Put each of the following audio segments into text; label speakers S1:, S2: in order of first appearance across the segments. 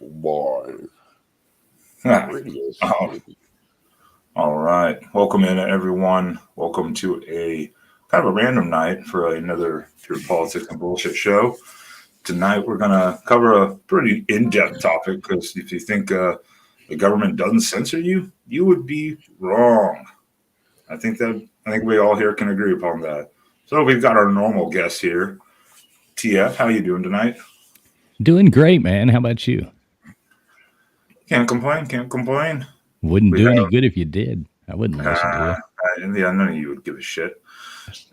S1: Boy. Radio
S2: Oh, all right. Welcome in, everyone. Welcome to a kind of a random night for another Pure Politics and Bullshit show. Tonight, we're going to cover a pretty in-depth topic because if you think the government doesn't censor you, you would be wrong. I think we all here can agree upon that. So we've got our normal guests here. TF, how you doing tonight?
S3: Doing great, man. How about you?
S2: Can't complain.
S3: Wouldn't do any good if you did. I wouldn't listen to you.
S2: Yeah, none of you would give a shit.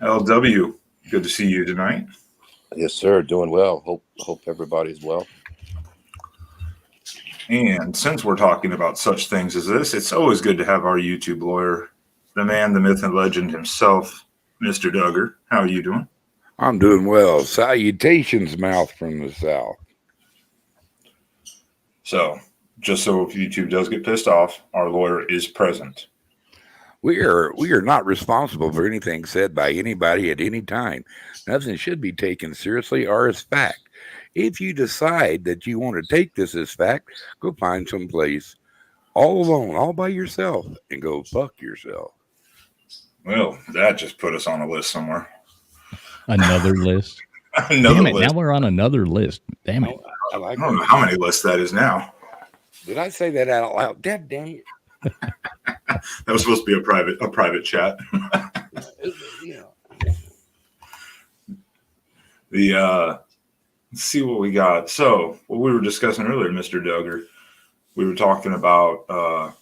S2: LW, good to see you tonight.
S1: Yes, sir. Doing well. Hope everybody's well.
S2: And since we're talking about such things as this, it's always good to have our YouTube lawyer, the man, the myth, and legend himself, Mr. Duggar. How are you doing?
S4: I'm doing well. Salutations, mouth from the south.
S2: So, just so if YouTube does get pissed off, our lawyer is present.
S4: We are not responsible for anything said by anybody at any time. Nothing should be taken seriously or as fact. If you decide that you want to take this as fact, go find some place all alone, all by yourself, and go fuck yourself.
S2: Well, that just put us on a list somewhere.
S3: Another list?
S2: Another
S3: Damn it,
S2: list.
S3: now we're on another list. Damn it.
S2: I don't know how many lists that is now.
S4: Did I say that out loud? Damn it.
S2: That was supposed to be a private chat. Let's see what we got. So, what we were discussing earlier, Mr. Duggar, we were talking about,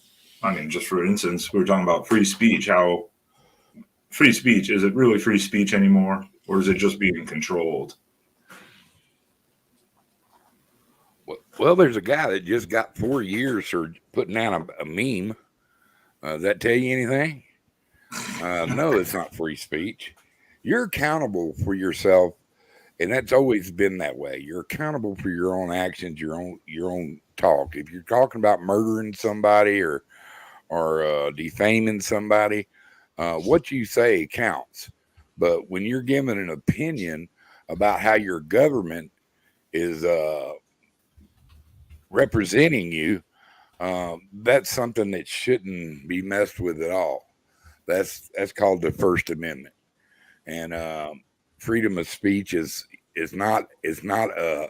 S2: just for instance, we were talking about free speech. How free speech, is it really free speech anymore? Or is it just being controlled?
S4: Well, there's a guy that just got 4 years for putting out a meme. Does that tell you anything? No, it's not free speech. You're accountable for yourself, and that's always been that way. You're accountable for your own actions, your own talk. If you're talking about murdering somebody or defaming somebody, what you say counts. But when you're giving an opinion about how your government is representing you, that's something that shouldn't be messed with at all. That's called the First Amendment, and freedom of speech is not a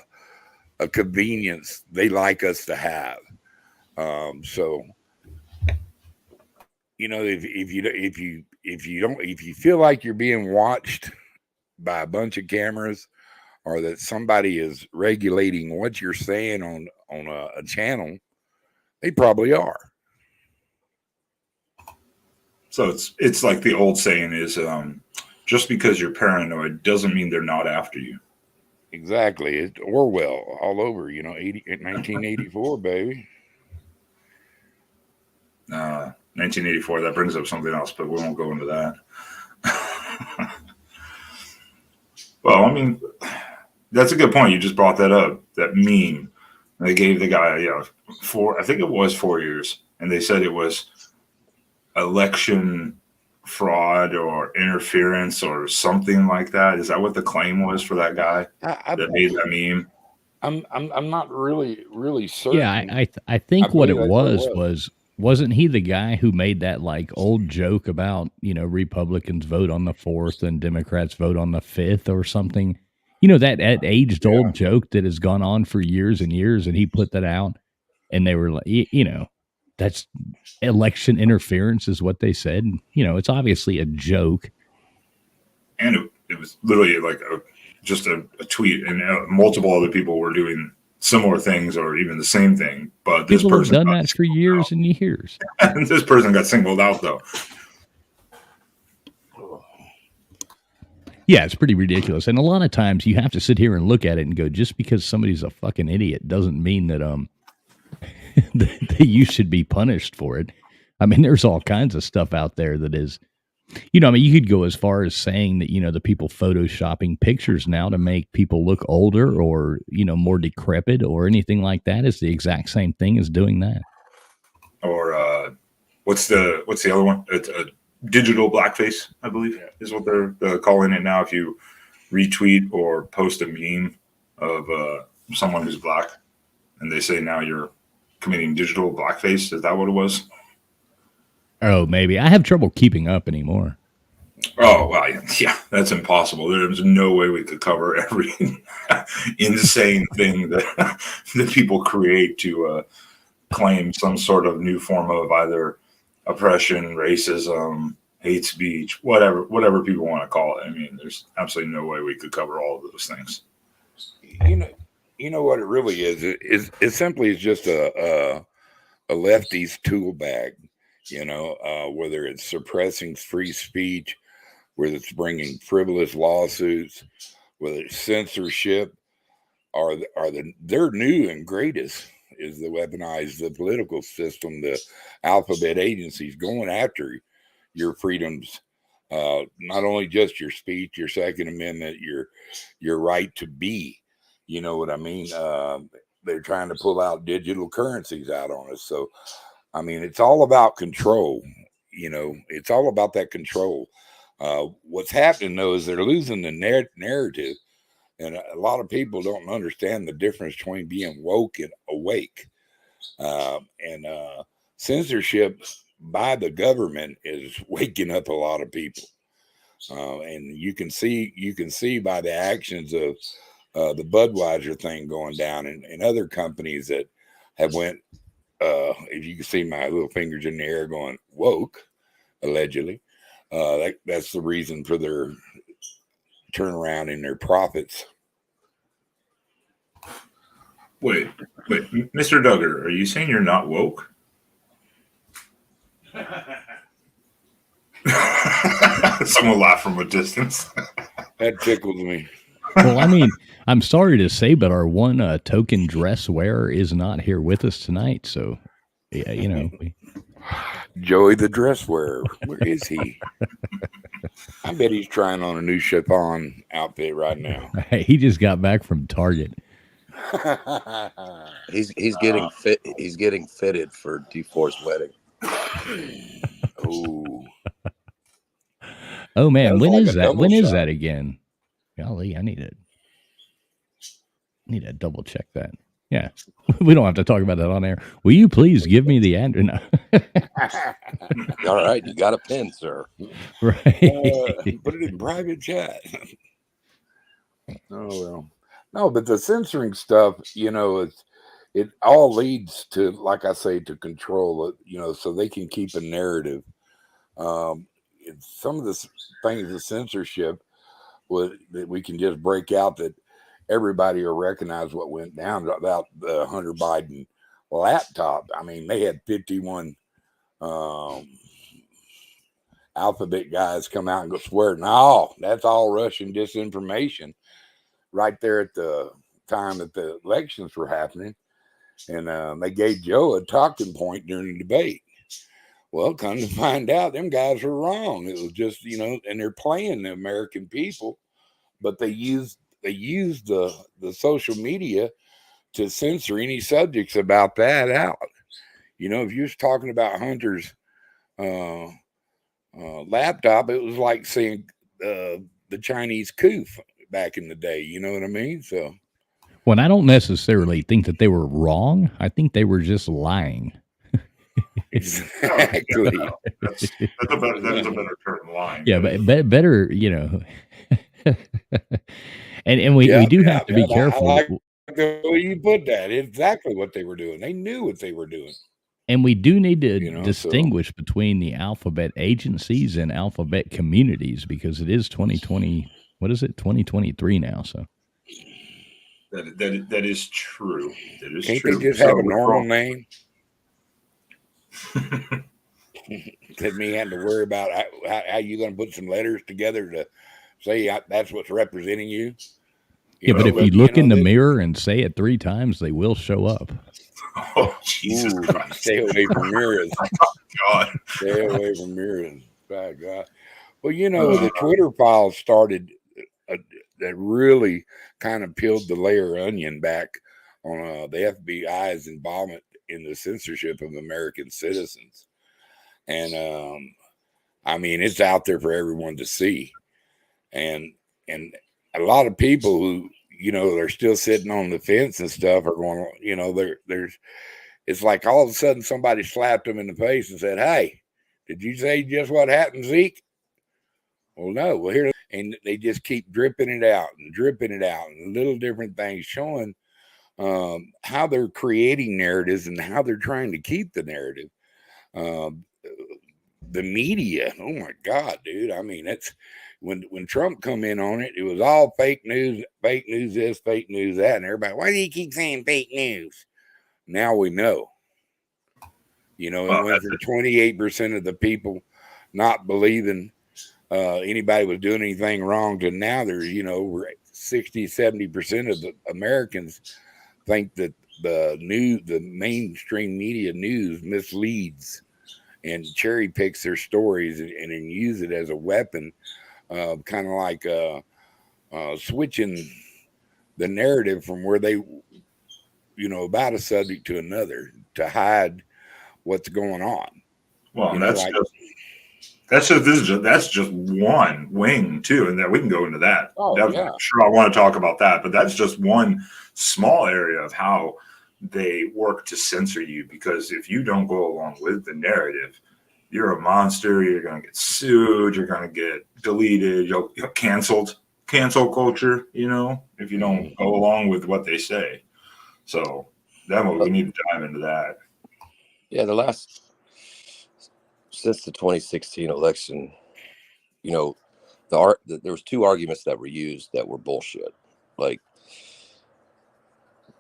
S4: convenience they like us to have. So, if you feel like you're being watched by a bunch of cameras, or that somebody is regulating what you're saying on a channel, they probably are.
S2: So it's like the old saying is, just because you're paranoid doesn't mean they're not after you.
S4: Exactly. It's Orwell all over, 1984, baby.
S2: 1984, that brings up something else, but we won't go into that. Well, that's a good point. You just brought that up, that meme. They gave the guy, I think it was 4 years, and they said it was election fraud or interference or something like that. Is that what the claim was for that guy that made that meme?
S4: I'm not really certain.
S3: Yeah, I think what it wasn't he the guy who made that like old joke about, Republicans vote on the 4th and Democrats vote on the 5th or something? That aged old joke that has gone on for years and years, and he put that out, and they were like, that's election interference is what they said. It's obviously a joke.
S2: And it was literally like just a tweet, and multiple other people were doing similar things or even the same thing. But this
S3: people
S2: person
S3: have done that for years and years.
S2: And this person got singled out, though.
S3: Yeah, it's pretty ridiculous. And a lot of times you have to sit here and look at it and go, just because somebody's a fucking idiot doesn't mean that that you should be punished for it. There's all kinds of stuff out there that is, you could go as far as saying that, the people photoshopping pictures now to make people look older or, more decrepit or anything like that is the exact same thing as doing that.
S2: Or what's the other one? It's a digital blackface, I believe, is what they're calling it now. If you retweet or post a meme of someone who's black, and they say now you're committing digital blackface. Is that what it was?
S3: Oh, maybe. I have trouble keeping up anymore.
S2: Oh, well, yeah, that's impossible. There's no way we could cover every insane thing that that people create to claim some sort of new form of either oppression, racism, hate speech, whatever people want to call it. I mean, there's absolutely no way we could cover all of those things.
S4: You know what it really is. It simply is just a lefty's tool bag. Whether it's suppressing free speech, whether it's bringing frivolous lawsuits, whether it's censorship, their new and greatest is the weaponize the political system, the alphabet agencies going after your freedoms, not only just your speech, your Second Amendment, your right to be. You know what I mean? They're trying to pull out digital currencies out on us. So, I mean, it's all about control. It's all about that control. What's happening, though, is they're losing the narrative. And a lot of people don't understand the difference between being woke and awake. Censorship by the government is waking up a lot of people. And you can see by the actions of the Budweiser thing going down and other companies that have went, if you can see my little fingers in the air going woke, allegedly, that's the reason for their turnaround in their profits.
S2: Wait, Mr. Duggar, are you saying you're not woke? Someone laughed from a distance.
S4: That tickles me.
S3: Well, I mean, I'm sorry to say, but our one token dress wearer is not here with us tonight. So, yeah,
S4: Joey the dress wearer, where is he? I bet he's trying on a new chiffon outfit right now.
S3: He just got back from Target.
S1: He's getting fit. He's getting fitted for D4's wedding.
S3: Oh man, when
S4: like
S3: is
S4: a
S3: that?
S4: double
S3: When is
S4: shot.
S3: that again? Golly, I need to double check that. Yeah, we don't have to talk about that on air. Will you please give me the address? No.
S1: All right, you got a pin, sir.
S3: Right.
S4: Put it in private chat. Oh well, no, but the censoring stuff, it all leads to, like I say, to control it. So they can keep a narrative. Some of the things of censorship that we can just break out that everybody will recognize what went down about the Hunter Biden laptop. I mean, they had 51 alphabet guys come out and go swear, no, that's all Russian disinformation right there at the time that the elections were happening. And they gave Joe a talking point during the debate. Well, come to find out, them guys were wrong. It was just, and they're playing the American people, but they used the social media to censor any subjects about that out. If you was talking about Hunter's laptop, it was like saying the Chinese coup back in the day. You know what I mean? So,
S3: Well, I don't necessarily think that they were wrong. I think they were just lying.
S4: exactly.
S2: That is a better term, lying.
S3: Yeah, but better, and we do have to be careful.
S4: I like the way you put that. Exactly what they were doing. They knew what they were doing.
S3: And we do need to distinguish between the alphabet agencies and alphabet communities, because it is 2020. What is it? 2023 now. So
S2: that is true. That is
S4: Can't
S2: true.
S4: they just have a normal name? That me having to worry about how you going to put some letters together to say that's what's representing you.
S3: But if you look in the mirror and say it 3 times, they will show up.
S2: Oh, Jesus Christ.
S4: Stay away from mirrors.
S2: God.
S4: Stay away from mirrors. By God. Well, the Twitter files started that really kind of peeled the layer onion back on the FBI's involvement in the censorship of American citizens. And I mean, it's out there for everyone to see. And a lot of people who, you know, they're still sitting on the fence and stuff, are going, you know, there's, it's like all of a sudden somebody slapped them in the face and said, "Hey, did you say just what happened, Zeke?" Well, no. Well, here, and they just keep dripping it out and little different things showing how they're creating narratives and how they're trying to keep the narrative. The media, oh my God, dude. I mean, it's when Trump come in on it, it was all fake news this, fake news that, and everybody, why do you keep saying fake news? Now we know. You know, it went from 28% of the people not believing anybody was doing anything wrong to now there's, you know, 60-70% of the Americans think that the mainstream media news misleads and cherry picks their stories and then use it as a weapon, kind of like switching the narrative from where they, you know, about a subject to another to hide what's going on.
S2: Well,
S4: You know, like,
S2: that's just one wing too, and then we can go into that.
S4: Oh,
S2: Definitely.
S4: yeah.
S2: Sure, I want to talk about that, but that's just one small area of how they work to censor you. Because if you don't go along with the narrative, you're a monster. You're going to get sued. You're going to get deleted. You'll canceled. Cancel culture. You know, if you don't go along with what they say. So we need to dive into that.
S1: Yeah, since the 2016 election, you know, there was two arguments that were used that were bullshit. Like,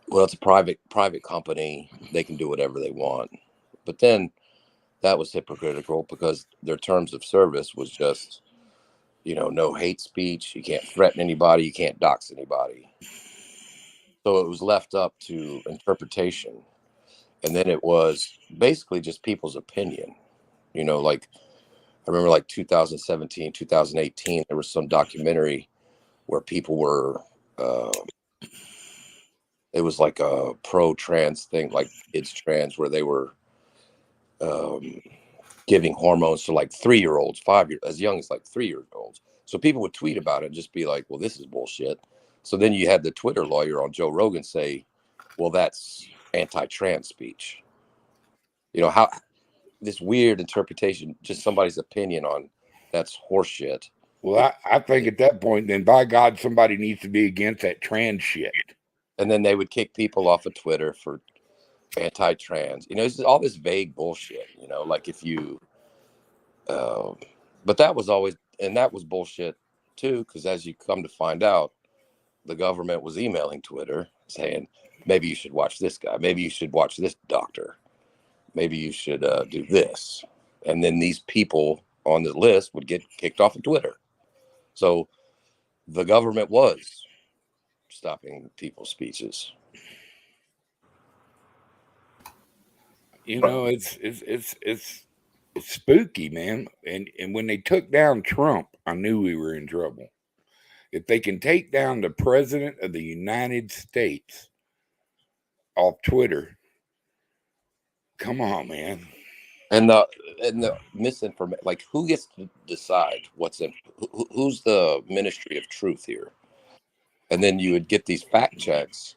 S1: well, it's a private company; they can do whatever they want. But then that was hypocritical because their terms of service was just, you know, no hate speech. You can't threaten anybody. You can't dox anybody. So it was left up to interpretation. And then it was basically just people's opinion. You know, like I remember like 2017, 2018, there was some documentary where people were, it was like a pro-trans thing, like it's trans, where they were giving hormones to like 3-year-olds, as young as like 3-year-olds. So people would tweet about it and just be like, well, this is bullshit. So then you had the Twitter lawyer on Joe Rogan say, well, that's anti-trans speech. You know, how this weird interpretation, just somebody's opinion on that's horseshit.
S4: Well, I think at that point, then by God, somebody needs to be against that trans shit.
S1: And then they would kick people off of Twitter for anti-trans. You know, it's all this vague bullshit. You know, like if you, but that was always, and that was bullshit too, because as you come to find out, the government was emailing Twitter saying, maybe you should watch this guy, maybe you should watch this doctor, maybe you should do this. And then these people on the list would get kicked off of Twitter. So the government was stopping people's speeches.
S4: You know, it's spooky, man. And when they took down Trump, I knew we were in trouble. If they can take down the president of the United States off Twitter, come on, man.
S1: And the misinformation, like who gets to decide what's in, who's the ministry of truth here? And then you would get these fact checks,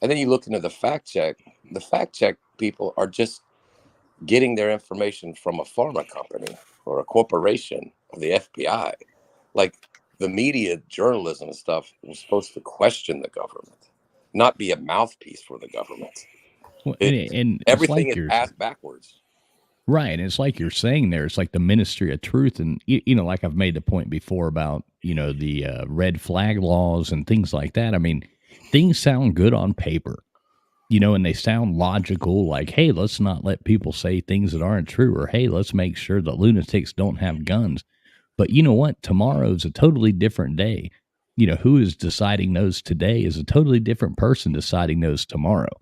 S1: and then you look into the fact check people are just getting their information from a pharma company or a corporation or the FBI. Like the media, journalism and stuff was supposed to question the government, not be a mouthpiece for the government.
S3: Well, and
S1: everything
S3: like
S1: is passed backwards.
S3: Right. And it's like you're saying there, it's like the ministry of truth. And, you know, like I've made the point before about, you know, the red flag laws and things like that. I mean, things sound good on paper, you know, and they sound logical, like, hey, let's not let people say things that aren't true, or hey, let's make sure that lunatics don't have guns. But you know what? Tomorrow's a totally different day. You know, who is deciding those today is a totally different person deciding those tomorrow.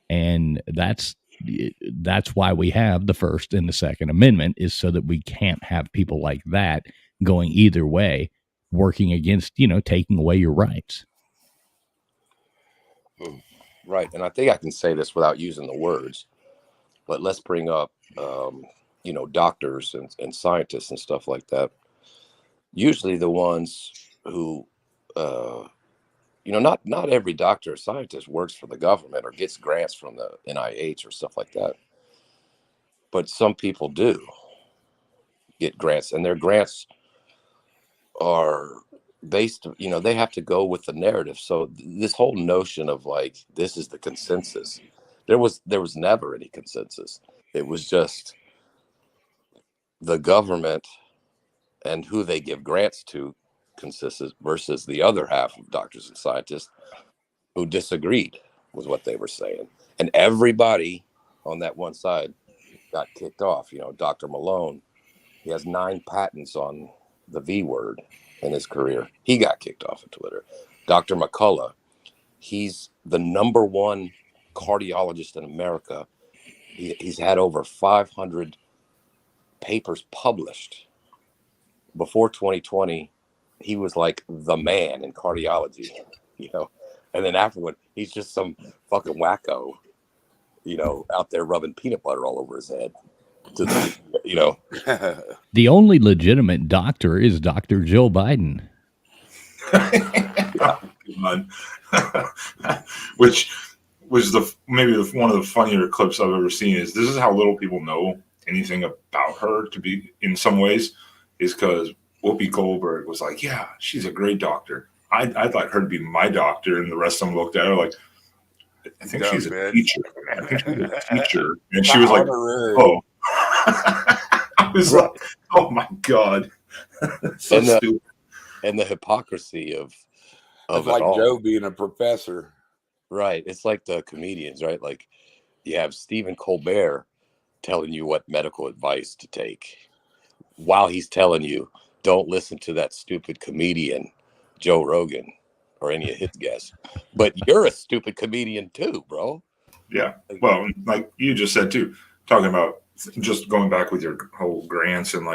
S3: And that's why we have the First and the Second Amendment, is so that we can't have people like that going either way, working against, you know, taking away your rights.
S1: Right. And I think I can say this without using the words, but let's bring up, you know, doctors and scientists and stuff like that. Usually the ones who, you not every doctor or scientist works for the government or gets grants from the NIH or stuff like that. But some people do get grants, and their grants are based, they have to go with the narrative. So this whole notion of like, this is the consensus, there was never any consensus. It was just the government and who they give grants to consensus versus the other half of doctors and scientists who disagreed with what they were saying. And everybody on that one side got kicked off. Dr. Malone, he has 9 patents on the V word in his career. He got kicked off of Twitter. Dr. McCullough, he's the #1 cardiologist in America. He's had over 500 papers published. Before 2020, he was like the man in cardiology, and then afterward, he's just some fucking wacko, out there rubbing peanut butter all over his head.
S3: The only legitimate doctor is Dr. Joe Biden.
S2: Which was maybe one of the funnier clips I've ever seen. This is how little people know anything about her, to be in some ways, is because Whoopi Goldberg was like, yeah, she's a great doctor. I'd like her to be my doctor. And the rest of them looked at her like, I think she's a teacher. I think she's a teacher. And she was like, oh. I was like, oh my God. So stupid.
S1: And the hypocrisy of
S4: it's like
S1: all.
S4: Joe being a professor.
S1: Right. It's like the comedians, right? Like you have Stephen Colbert telling you what medical advice to take while he's telling you, don't listen to that stupid comedian, Joe Rogan, or any of his guests. But you're a stupid comedian too, bro.
S2: Yeah. Well, like you just said too, talking about just going back with your whole grants and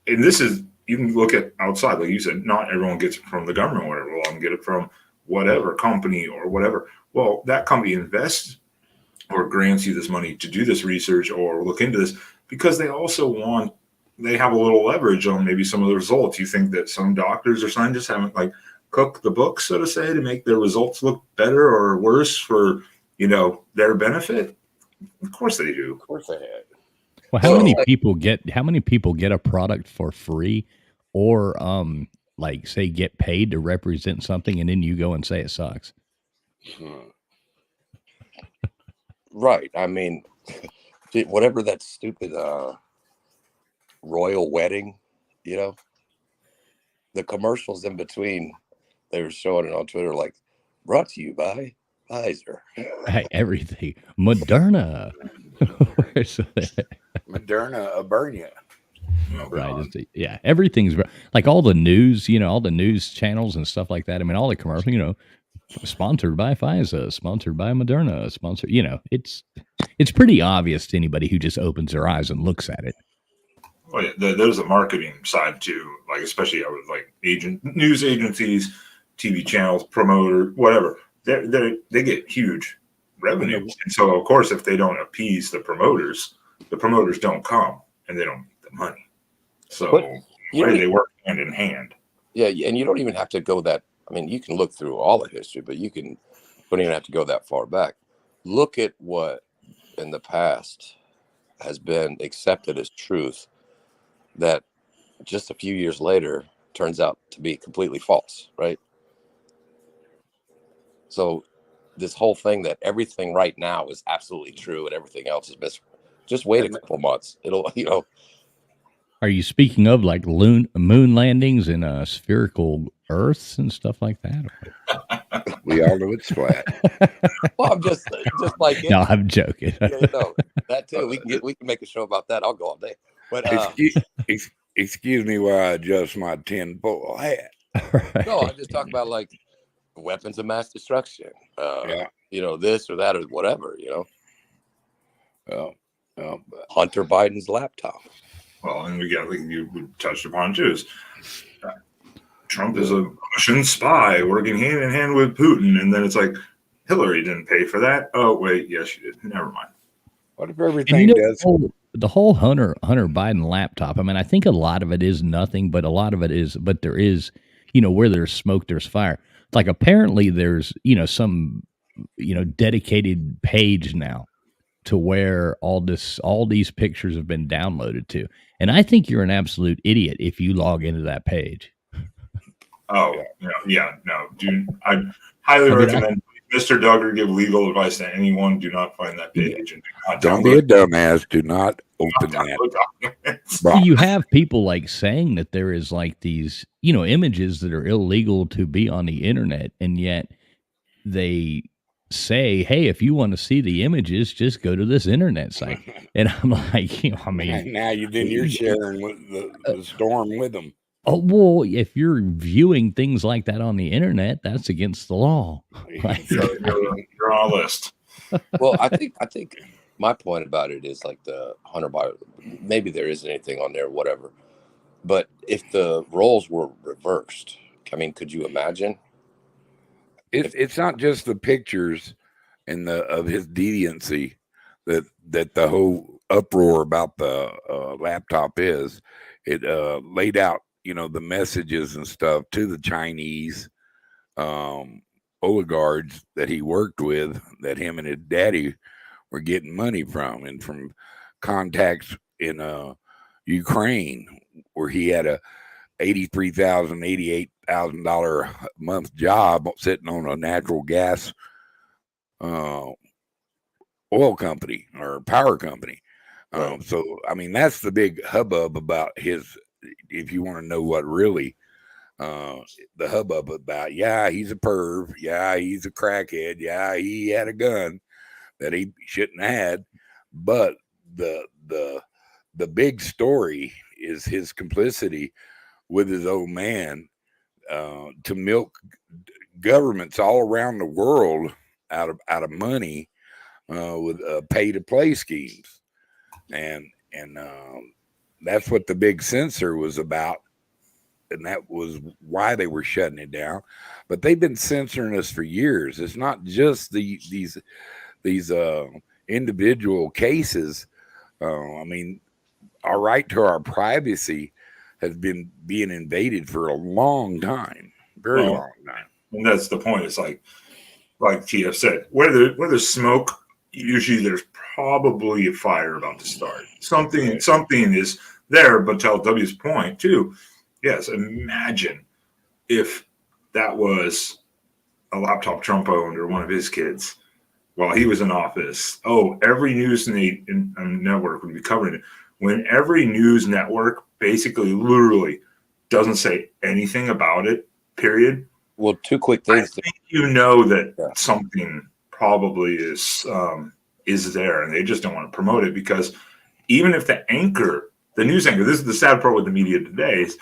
S2: this is, you can look at outside, like you said, not everyone gets it from the government or whatever. Well, I can get it from whatever company or whatever. Well, that company invests or grants you this money to do this research or look into this because they also they have a little leverage on maybe some of the results. You think that some doctors or scientists haven't cooked the books, so to say, to make their results look better or worse for, their benefit? Of course they do.
S1: Of course they had.
S3: Well, how many people get a product for free or say get paid to represent something and then you go and say it sucks?
S1: Right. I mean, whatever that stupid royal wedding, the commercials in between, they were showing it on Twitter, like brought to you by Pfizer.
S3: Hey, everything. Moderna.
S4: Moderna, burn you.
S3: Right. Yeah. Everything's like all the news, all the news channels and stuff like that. I mean, all the commercials, sponsored by Pfizer, sponsored by Moderna, sponsored, it's pretty obvious to anybody who just opens their eyes and looks at it.
S2: Well, yeah, there's a marketing side too, especially with news agencies, TV channels, promoter, whatever. They get huge revenue, and so of course, if they don't appease the promoters don't come, and they don't get the money. So they work hand in hand.
S1: Yeah, and you don't even have to go that. I mean, you can look through all of history, but you don't even have to go that far back. Look at what in the past has been accepted as truth that just a few years later turns out to be completely false, right? So this whole thing that everything right now is absolutely true and everything else is mis. Just wait a couple months. It'll,
S3: Are you speaking of moon landings and spherical Earths and stuff like that?
S4: We all know it's flat.
S1: Well, I'm just like
S3: no, I'm joking.
S1: That too. We can make a show about that. I'll go all day. But
S4: excuse me while I adjust my tinfoil hat.
S3: Right.
S1: No, I'm just talking about weapons of mass destruction. This or that or whatever. Hunter Biden's laptop.
S2: Well, and you touched upon too is Trump is a Russian spy working hand in hand with Putin, and then it's like Hillary didn't pay for that. Oh wait, yes she did. Never mind.
S4: What if everything does?
S3: The whole Hunter Biden laptop. I mean, I think a lot of it is nothing, but a lot of it is. But there is, where there's smoke, there's fire. like apparently there's, some, dedicated page now to where all these pictures have been downloaded to. And I think you're an absolute idiot if you log into that page.
S2: Oh, no. I highly recommend Mr. Duggar give legal advice to anyone. Do not find that page and do not
S4: Don't be a dumbass. Do not open that.
S3: Well, you have people like saying that there is like these, images that are illegal to be on the internet, and yet they say, hey, if you want to see the images, just go to this internet site. And I'm like,
S4: now you're sharing with the storm with them.
S3: Oh, well, if you're viewing things like that on the internet, that's against the law. Like,
S2: you're on a list.
S1: Well, I think my point about it is like the Hunter Biden. Maybe there isn't anything on there, whatever. But if the roles were reversed, I mean, could you imagine?
S4: It's not just the pictures and of his deviancy that the whole uproar about the laptop is. It laid out, the messages and stuff to the Chinese oligarchs that he worked with, that him and his daddy were getting money from, and from contacts in Ukraine, where he had a $83,000, $88,000 a month job sitting on a natural gas oil company or power company. So, I mean, that's the big hubbub about his, if you want to know what really the hubbub about. Yeah, he's a perv. Yeah, he's a crackhead. Yeah, he had a gun that he shouldn't have had. But the big story is his complicity with his old man to milk governments all around the world out of money with pay to play schemes, and that's what the big censor was about, and that was why they were shutting it down. But they've been censoring us for years. It's not just these individual cases. I mean, our right to our privacy has been being invaded for a long time, very long time.
S2: And that's the point. It's like TF said, where there's smoke, usually there's probably a fire about to start. Something is there. But to LW's point too, yes, imagine if that was a laptop Trump owned or one of his kids while he was in office. Oh, every news network would be covering it. When every news network basically literally doesn't say anything about it, period.
S1: Well, two quick things.
S2: I think that something probably is there, and they just don't want to promote it, because even if the news anchor, this is the sad part with the media today, is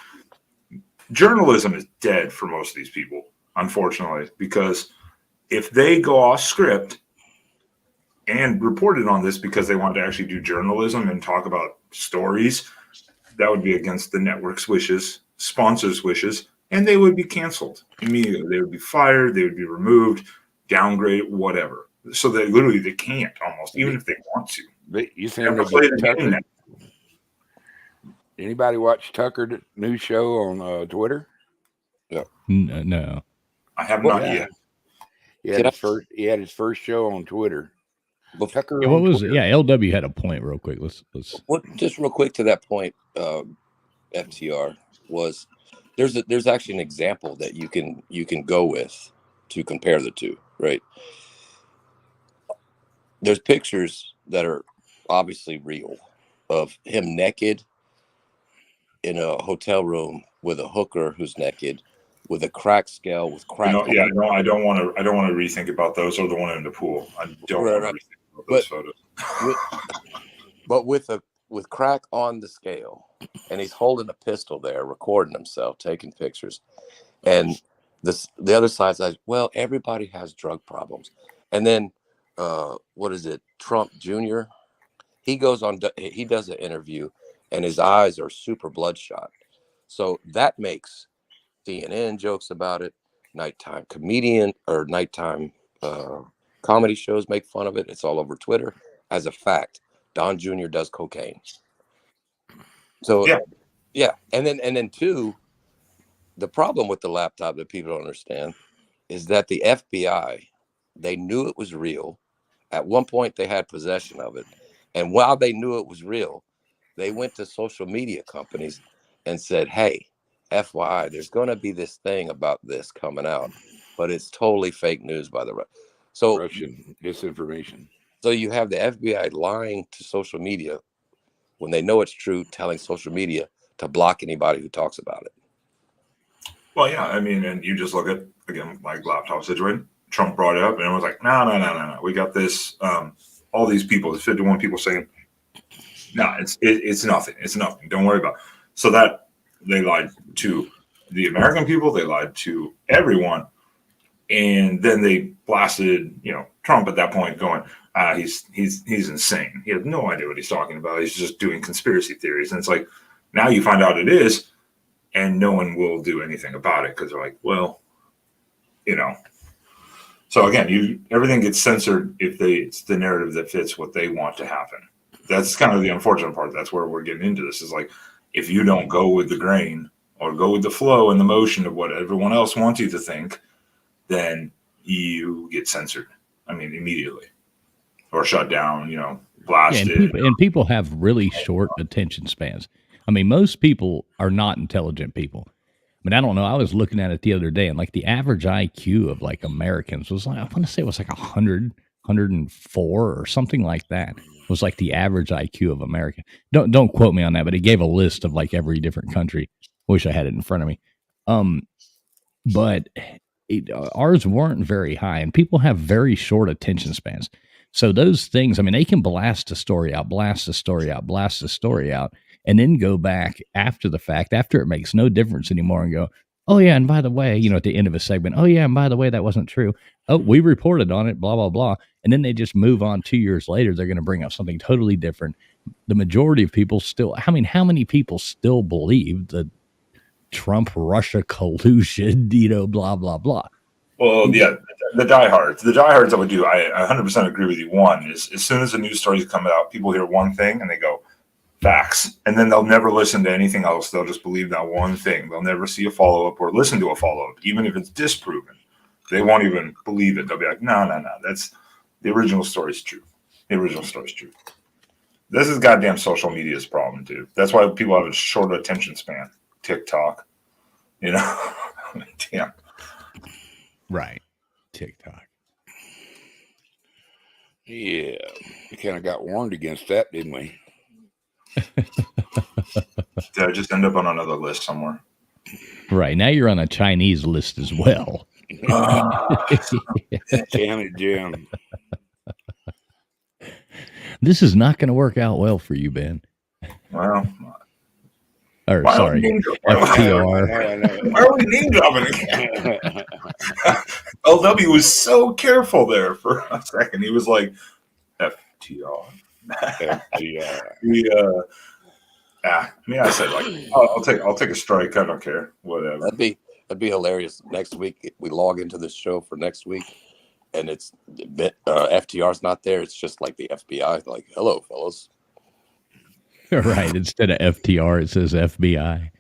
S2: journalism is dead for most of these people, unfortunately, because if they go off script and reported on this because they want to actually do journalism and talk about stories, that would be against the network's wishes, sponsors' wishes, and they would be canceled immediately. They would be fired, they would be removed, downgraded, whatever. So they can't almost, even if they want to.
S4: But you saying Tucker? Anybody watch Tucker news show on Twitter?
S1: Yeah.
S3: No.
S2: I have not yet.
S4: He had his first show on Twitter.
S3: Tucker, what was it? Yeah, LW had a point real quick. Let's
S1: just real quick to that point, FTR was there's actually an example that you can go with to compare the two, right? There's pictures that are obviously real of him naked in a hotel room with a hooker who's naked with a crack scale with crack.
S2: I don't want to rethink about those, or the one in the pool. I don't want to rethink about those photos.
S1: But with crack on the scale, and he's holding a pistol there, recording himself, taking pictures, and the other side's like, well, everybody has drug problems, and then what is it, Trump Jr.? He does an interview, and his eyes are super bloodshot, so that makes CNN jokes about it. Nighttime comedy shows make fun of it. It's all over Twitter as a fact. Don Jr. does cocaine. So yeah. And then two, the problem with the laptop that people don't understand is that the FBI, they knew it was real. At one point, they had possession of it. And while they knew it was real, they went to social media companies and said, hey, FYI, there's going to be this thing about this coming out, but it's totally fake news by the way. So
S4: Russian disinformation.
S1: So you have the FBI lying to social media when they know it's true, telling social media to block anybody who talks about it.
S2: Well, yeah, I mean, and you just look at, again, like laptop situation. Trump brought it up, and it was like, no. We got this. All these people, there's 51 people saying, no, it's nothing. It's nothing. Don't worry about it. So that they lied to the American people. They lied to everyone. And then they blasted, Trump at that point going, he's insane. He has no idea what he's talking about. He's just doing conspiracy theories. And it's like, now you find out it is, and no one will do anything about it because they're like, well, So again, everything gets censored if it's the narrative that fits what they want to happen. That's kind of the unfortunate part. That's where we're getting into this. Is like, if you don't go with the grain or go with the flow and the motion of what everyone else wants you to think, then you get censored. I mean, immediately, or shut down. Blasted.
S3: Yeah, and people have really short attention spans. I mean, most people are not intelligent people. I mean, I don't know. I was looking at it the other day, and like the average IQ of like Americans was like, I want to say it was like 100, 104 or something like that. Was like the average IQ of America. Don't quote me on that, but it gave a list of like every different country. Wish I had it in front of me. But ours weren't very high, and people have very short attention spans. So those things, I mean, they can blast a story out, and then go back after the fact, after it makes no difference anymore, and go, oh yeah, and by the way, at the end of a segment, oh yeah, and by the way, that wasn't true. Oh, we reported on it, blah, blah, blah. And then they just move on 2 years later. They're going to bring up something totally different. The majority of people still, how many people still believe that Trump-Russia collusion, blah, blah, blah.
S2: Well, yeah, the diehards I would do. I 100% agree with you. One is, as soon as the news stories come out, people hear one thing and they go, facts. And then they'll never listen to anything else. They'll just believe that one thing. They'll never see a follow-up or listen to a follow-up, even if it's disproven. They won't even believe it. They'll be like, no. That's the original story's true. This is goddamn social media's problem, dude. That's why people have a short attention span. TikTok, damn.
S3: Right. TikTok.
S4: Yeah. We kind of got warned against that, didn't we?
S2: Did I just end up on another list somewhere?
S3: Right. Now you're on a Chinese list as well.
S4: Damn it, Jim.
S3: This is not going to work out well for you, Ben.
S2: Well,
S3: sorry, FTR.
S2: Why are we name dropping again? LW was so careful there for a second. He was like, FTR. FTR. I said like, I'll take a strike. I don't care. Whatever.
S1: That'd be hilarious. Next week we log into this show for next week, and it's FTR's not there. It's just like the FBI. Like, hello, fellas.
S3: Right. Instead of FTR, it says FBI.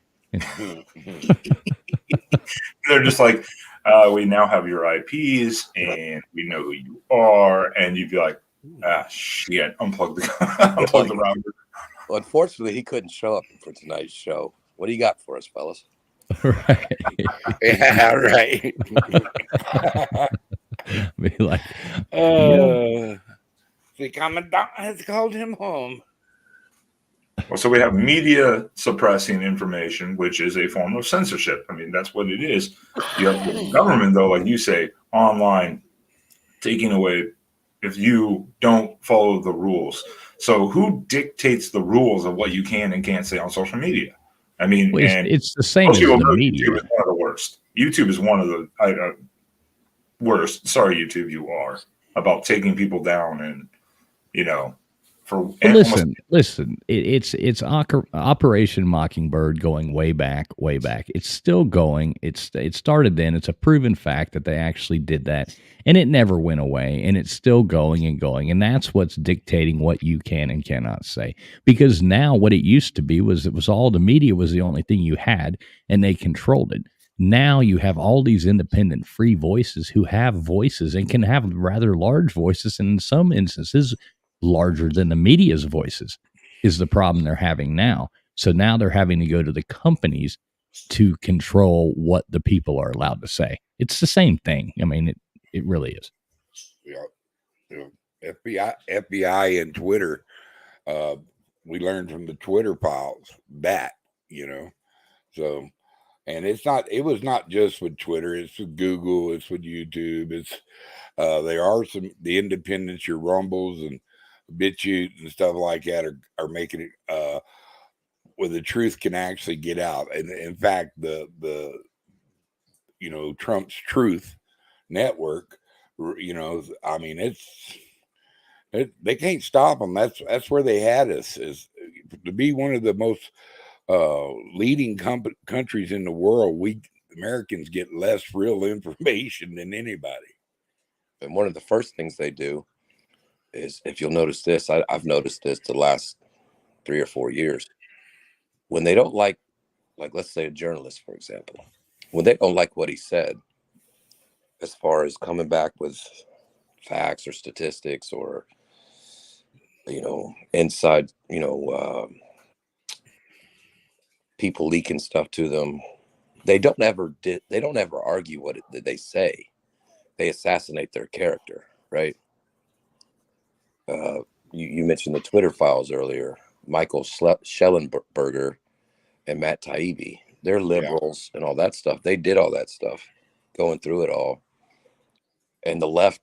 S2: They're just like, we now have your IPs and we know who you are. And you'd be like, shit, unplug the router.
S1: Well, unfortunately, he couldn't show up for tonight's show. What do you got for us, fellas?
S3: Right.
S4: Yeah, right.
S3: Be like,
S4: the commandant has called him home.
S2: Well, so we have media suppressing information, which is a form of censorship. I mean, that's what it is. You have the government, though, like you say, online, taking away if you don't follow the rules. So who dictates the rules of what you can and can't say on social media? I mean,
S3: well, it's the same as the media.
S2: YouTube is one of the worst. YouTube is one of the worst. Sorry, YouTube, you are about taking people down and,
S3: Listen. It's Operation Mockingbird going way back. It's still going. It started then. It's a proven fact that they actually did that, and it never went away, and it's still going and going. And that's what's dictating what you can and cannot say. Because now, what it used to be was it was all the media was the only thing you had, and they controlled it. Now you have all these independent free voices who have voices and can have rather large voices, and in some instances larger than the media's voices is the problem they're having now. So now they're having to go to the companies to control what the people are allowed to say. It's the same thing. I mean, it really is.
S4: Yeah. FBI and Twitter, we learned from the Twitter files that, so, and it was not just with Twitter, it's with Google, it's with YouTube, there are the independents, your Rumbles and BitChute and stuff like that are making it, where the truth can actually get out. And in fact, the Trump's Truth Network, I mean, they can't stop them. That's where they had us, is to be one of the most leading countries in the world. We Americans get less real information than anybody.
S1: And one of the first things they do is, if you'll notice this, I've noticed this the last 3 or 4 years, when they don't like let's say a journalist, for example, when they don't like what he said, as far as coming back with facts or statistics or inside people leaking stuff to them, they don't ever argue what they say. They assassinate their character, right? You mentioned the Twitter files earlier. Michael Schellenberger and Matt Taibbi, they're liberals and all that stuff. They did all that stuff, going through it all, and the left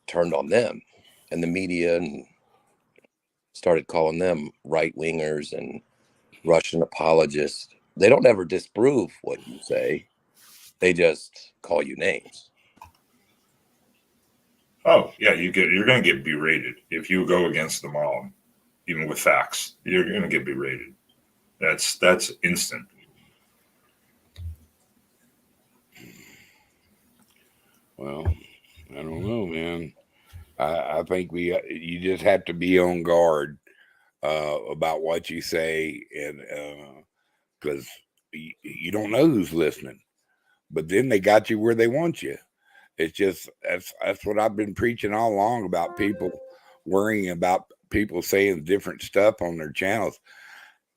S1: turned on them, and the media and started calling them right wingers and Russian apologists. They don't ever disprove what you say; they just call you names.
S2: Oh yeah, you're going to get berated if you go against the mob, even with facts. You're going to get berated. That's instant.
S4: Well, I don't know, man. I think you just have to be on guard about what you say, and because you don't know who's listening. But then they got you where they want you. It's just that's what I've been preaching all along, about people worrying about people saying different stuff on their channels.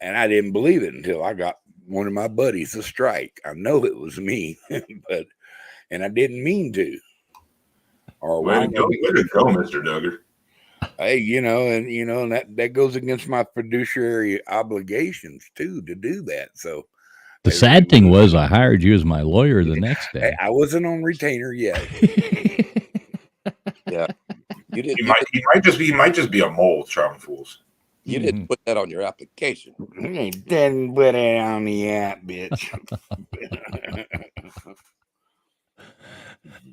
S4: And I didn't believe it until I got one of my buddies a strike. I know it was me, and I didn't mean to. Or
S2: Way to go, Mr. Duggar.
S4: Hey, and that goes against my fiduciary obligations too, to do that. So
S3: the sad thing was, I hired you as my lawyer the next day.
S4: I wasn't on retainer yet.
S1: Yeah, you did.
S2: He might just be a mole, charming fools.
S1: You didn't put that on your application.
S4: He didn't put it on the app, bitch.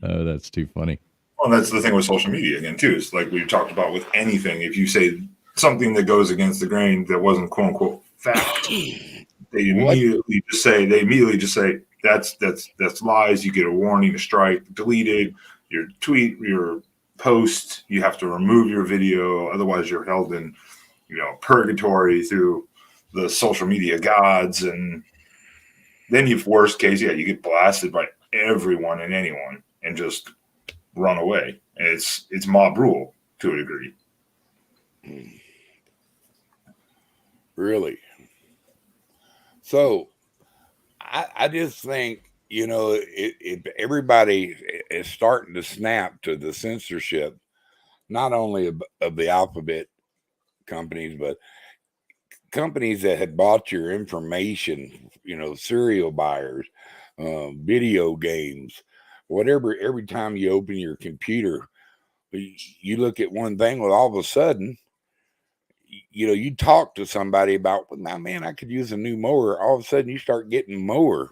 S3: Oh, that's too funny.
S2: Well, that's the thing with social media again too. It's like we talked about with anything. If you say something that goes against the grain that wasn't quote unquote fact, they immediately just say that's lies. You get a warning, a strike, deleted your tweet, your post. You have to remove your video, otherwise you're held in purgatory through the social media gods. And then worst case, you get blasted by everyone and anyone and just run away. It's mob rule to a degree.
S4: Really? So I just think, if everybody is starting to snap to the censorship, not only of the alphabet companies, but companies that had bought your information, serial buyers, video games, whatever. Every time you open your computer, you look at one thing, well, all of a sudden, you talk to somebody about, well, now, man, I could use a new mower. All of a sudden you start getting mower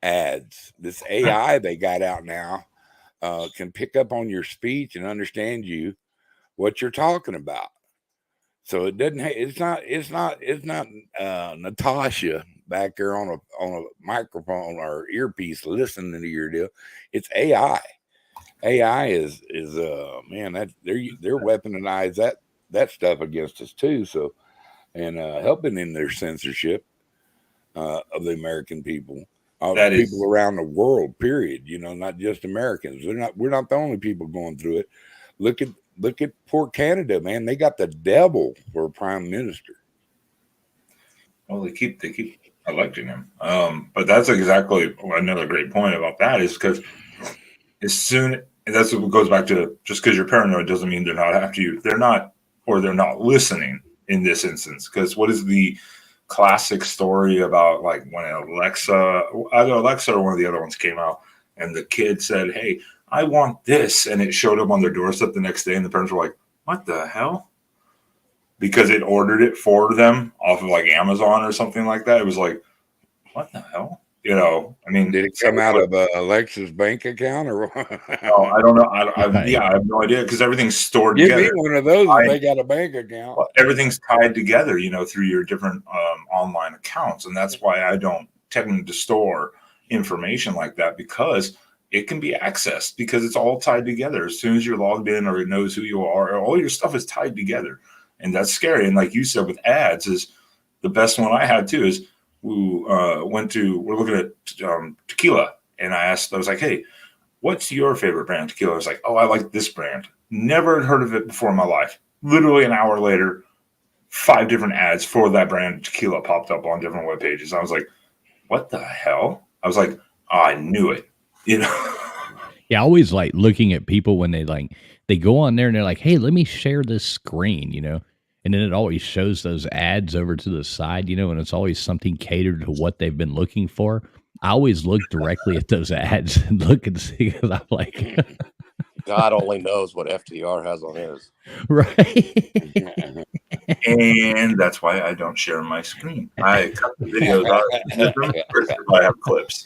S4: ads. This AI they got out now can pick up on your speech and understand what you're talking about. So it doesn't. It's not Natasha back there on a microphone or earpiece listening to your deal. It's AI. AI is man, that they're weaponized that stuff against us too. So, and helping in their censorship of the American people.
S2: That is-
S4: people around the world, period. You know, not just Americans. We're not the only people going through it. Look at poor Canada, man. They got the devil for a prime minister.
S2: Well, they keep electing him. But that's exactly another great point about that, is because and that's what goes back to, just because you're paranoid doesn't mean they're not after you. They're not listening in this instance. Because what is the classic story about, like, when either Alexa or one of the other ones came out, and the kid said, "Hey, I want this," and it showed up on their doorstep the next day, and the parents were like, "What the hell?" Because it ordered it for them off of like Amazon or something like that. It was like, what the hell? You know, I mean,
S4: Did it come out of Alexa's bank account or what?
S2: No, I don't know. I
S3: Right.
S2: have no idea, because everything's stored
S4: Give me
S2: together.
S4: one of those if they got a bank account.
S2: Everything's tied together, you know, through your different online accounts, and that's why I don't tend to store information like that, because it can be accessed, because it's all tied together. As soon as you're logged in, or it knows who you are, all your stuff is tied together, and that's scary. And like you said, with ads, is the best one I had too. Is we're looking at tequila, and I was like, "Hey, what's your favorite brand of tequila?" I was like, "Oh, I like this brand." Never had heard of it before in my life. Literally an hour later, 5 different ads for that brand of tequila popped up on different web pages. I was like, what the hell? I was like, oh, I knew it. You know?
S3: Yeah, I always like looking at people when they go on there and they're like, "Hey, let me share this screen," you know, and then it always shows those ads over to the side, you know, and it's always something catered to what they've been looking for. I always look directly at those ads and look and see, because I'm like,
S1: God only knows what FTR has on his.
S3: right.
S2: And that's why I don't share my screen. I cut the videos out of them if I have clips.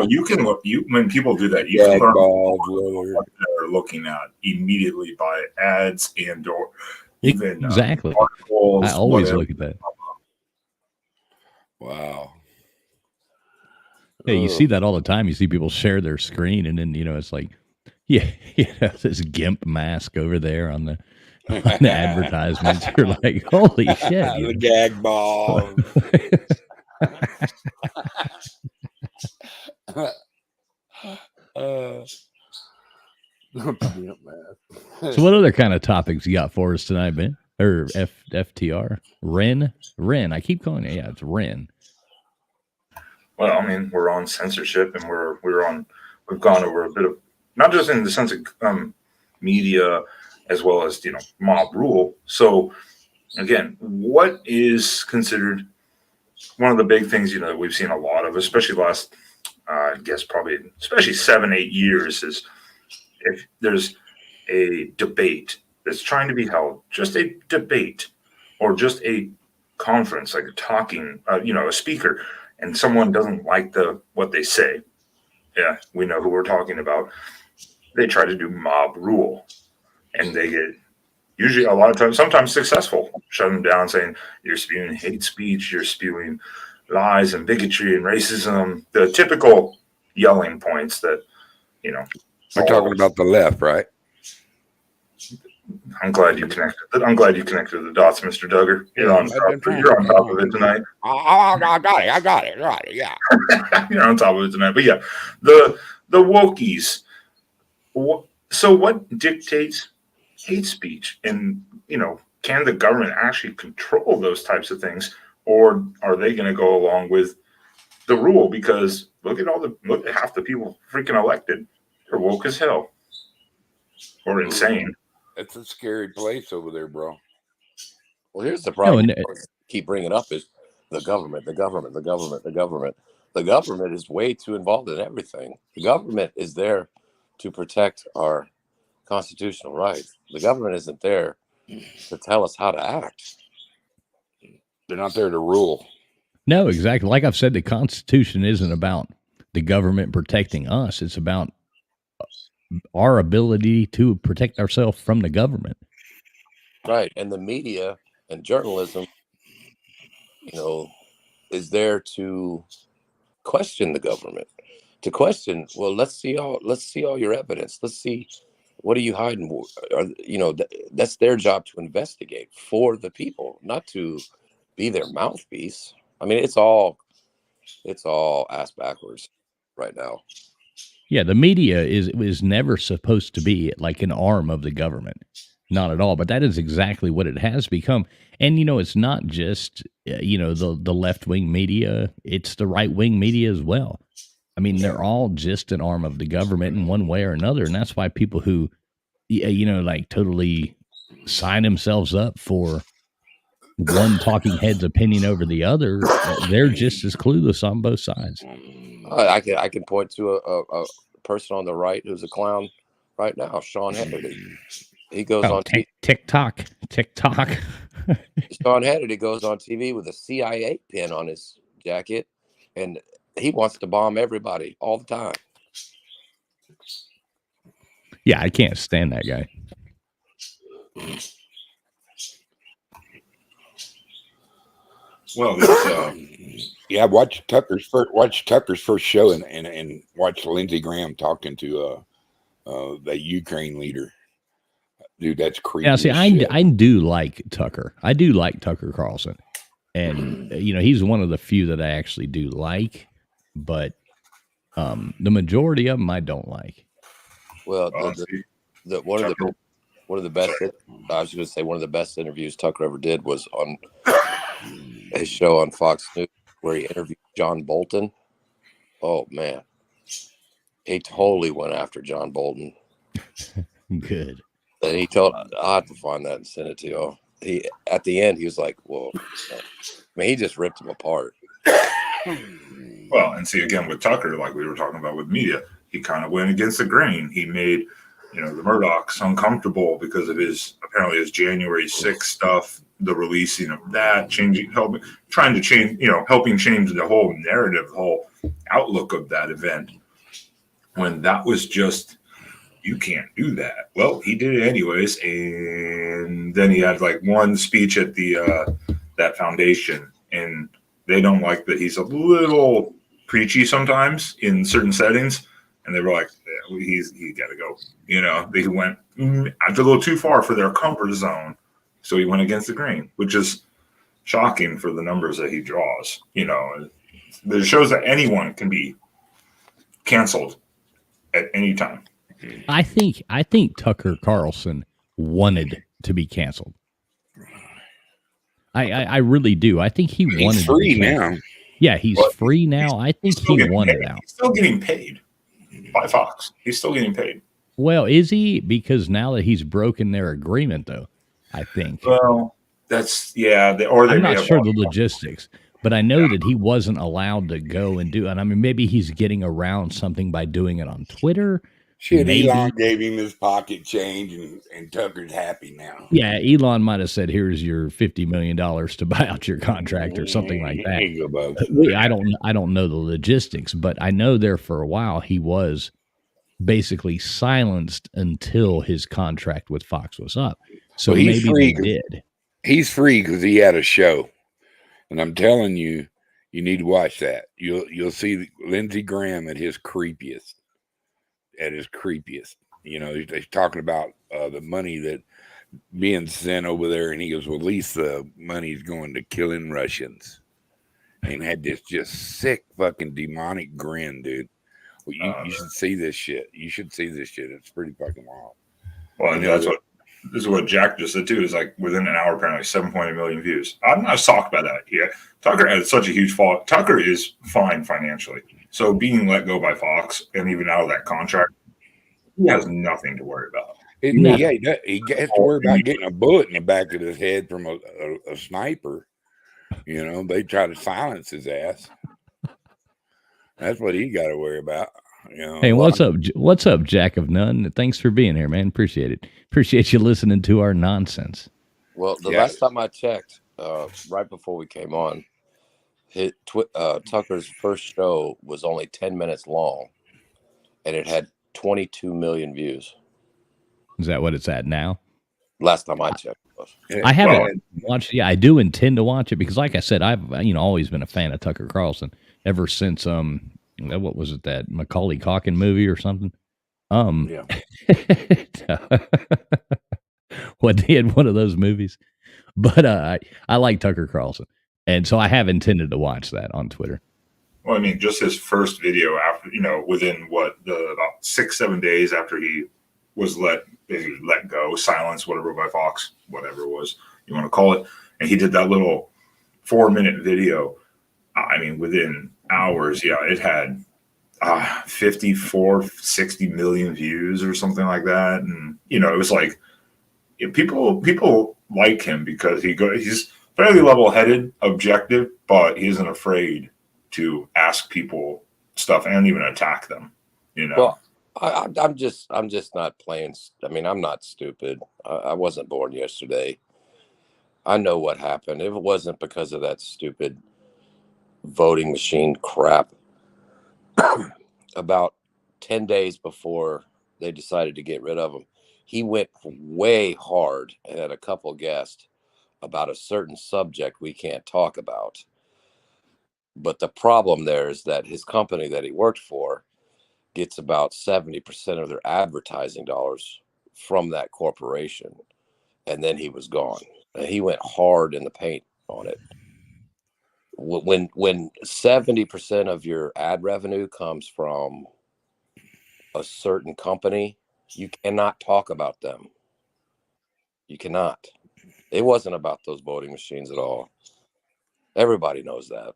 S2: You can look. When people do that, you can learn what they're looking at immediately by ads and or even
S3: Exactly.
S2: articles.
S3: I always
S2: whatever.
S3: look at that.
S4: Wow.
S3: Yeah, you see that all the time. You see people share their screen, and then, you know, it's like, yeah, you know, this GIMP mask over there on the advertisements. You're like, holy shit.
S4: The gag ball.
S3: So what other kind of topics you got for us tonight, Ben? Or FTR? Ren? I keep calling it. Yeah, it's Ren.
S2: Well, I mean, we're on censorship, and we've gone over a bit of, not just in the sense of media, as well as, you know, mob rule. So again, what is considered one of the big things, you know, that we've seen a lot of, especially last, I guess probably, especially 7-8 years, is if there's a debate that's trying to be held, just a debate or just a conference, like a talking, a speaker, and someone doesn't like what they say. Yeah, we know who we're talking about. They try to do mob rule, and they get usually a lot of times, sometimes successful, shut them down, saying you're spewing hate speech, you're spewing lies and bigotry and racism, the typical yelling points that, you know.
S4: We're talking about the left, right?
S2: I'm glad you connected the dots, Mr. Duggar. You're on top of it tonight.
S4: I got it. Yeah.
S2: You're on top of it tonight. But yeah, the wokies. So what dictates hate speech? And, you know, can the government actually control those types of things, or are they going to go along with the rule? Because look at half the people freaking elected. They're woke as hell or insane.
S4: It's a scary place over there, bro.
S1: Well, here's the problem. Keep bringing up is the government. The government is way too involved in everything. The government is there to protect our constitutional rights. The government isn't there to tell us how to act.
S4: They're not there to rule.
S3: No, exactly. Like I've said, the Constitution isn't about the government protecting us. It's about our ability to protect ourselves from the government.
S1: Right. And the media and journalism, you know, is there to question the government, to question, well, let's see all your evidence. Let's see, what are you hiding? You know, that's their job, to investigate for the people, not to be their mouthpiece. I mean, it's all It's all ass backwards right now.
S3: Yeah, the media is never supposed to be like an arm of the government. Not at all, but that is exactly what it has become. And it's not just the left-wing media, it's the right-wing media as well. I mean, they're all just an arm of the government in one way or another, and that's why people who like totally sign themselves up for one talking head's opinion over the other, they're just as clueless on both sides.
S1: I can point to a person on the right who's a clown right now, Sean Hannity. He goes on
S3: TikTok.
S1: Sean Hannity goes on TV with a CIA pin on his jacket, and he wants to bomb everybody all the time.
S3: Yeah, I can't stand that guy.
S2: Well,
S4: yeah, watch Tucker's first show and watch Lindsey Graham talking to the Ukraine leader. Dude, that's creepy.
S3: Yeah, see, I do like Tucker. I do like Tucker Carlson, and he's one of the few that I actually do like, but the majority of them I don't like.
S1: Well, one of the best. I was going to say one of the best interviews Tucker ever did was on his show on Fox News, where he interviewed John Bolton. Oh man, he totally went after John Bolton.
S3: Good.
S1: And he told, I'll have to find that and send it to you. He at the end he was like, "Well," I mean, he just ripped him apart.
S2: Well, and see again with Tucker, like we were talking about with media, he kind of went against the grain. He made the Murdochs uncomfortable because of apparently his January 6th stuff, the releasing of that, helping change the whole narrative, the whole outlook of that event. When that was just, you can't do that. Well, he did it anyways, and then he had like one speech at the that foundation, and they don't like that he's a little preachy sometimes in certain settings, and they were like, yeah, he's got to go. They went after a little too far for their comfort zone, so he went against the grain, which is shocking for the numbers that he draws. It shows that anyone can be canceled at any time.
S3: I think Tucker Carlson wanted to be canceled. I really do. I think he wanted.
S4: He's free
S3: to be
S4: now.
S3: Yeah, he's free now. I think he wanted out.
S2: He's still getting paid by Fox. He's still getting paid.
S3: Well, is he? Because now that he's broken their agreement, though, I think.
S2: Well, that's I'm
S3: not sure the logistics, but I know that he wasn't allowed to go and do it. I mean, maybe he's getting around something by doing it on Twitter.
S4: Shit, Elon gave him his pocket change, and Tucker's happy now.
S3: Yeah, Elon might have said, "Here's your $50 million to buy out your contract," or something like that. I don't know the logistics, but I know there for a while he was basically silenced until his contract with Fox was up. So
S4: he's
S3: maybe
S4: free.
S3: they did.
S4: He's free because he had a show, and I'm telling you, you need to watch that. You'll see Lindsey Graham at his creepiest. He's talking about the money that being sent over there, and he goes, well, at least the money's going to killing Russians, and had this just sick fucking demonic grin, dude. Well, you should see this shit. You should see this shit. It's pretty fucking wild.
S2: Well, and this is what Jack just said too. Is like within an hour, apparently 7.8 million views. I'm not shocked by that. Yeah, Tucker had such a huge fall. Tucker is fine financially. So being let go by Fox and even out of that contract, he has nothing to worry about.
S4: He has to worry about getting a bullet in the back of his head from a sniper. They try to silence his ass. That's what he got to worry about.
S3: Hey, what's up? What's up, Jack of None? Thanks for being here, man. Appreciate it. Appreciate you listening to our nonsense.
S1: Well, last time I checked, right before we came on, Tucker's first show was only 10 minutes long, and it had 22 million views.
S3: Is that what it's at now?
S1: Last time I checked.
S3: I haven't watched. Yeah, I do intend to watch it because, like I said, I've always been a fan of Tucker Carlson ever since what was it, that Macaulay Culkin movie or something?
S4: Yeah.
S3: What, they had one of those movies, but I like Tucker Carlson, and so I have intended to watch that on Twitter.
S2: Well, I mean, just his first video after, within about 6-7 days after he was basically let go, silenced, whatever, by Fox, whatever it was you want to call it. And he did that little 4-minute video. I mean, within hours, it had 60 million views or something like that. And, it was like, people like him because he's fairly level-headed, objective, but he isn't afraid to ask people stuff and even attack them.
S1: Well, I'm just not playing. I mean, I'm not stupid. I wasn't born yesterday. I know what happened. If it wasn't because of that stupid voting machine crap, about 10 days before they decided to get rid of him, he went way hard and had a couple guests about a certain subject we can't talk about. But the problem there is that his company that he worked for gets about 70% of their advertising dollars from that corporation. And then he was gone. And he went hard in the paint on it. When 70% of your ad revenue comes from a certain company, you cannot talk about them. You cannot. It wasn't about those voting machines at all. Everybody knows that.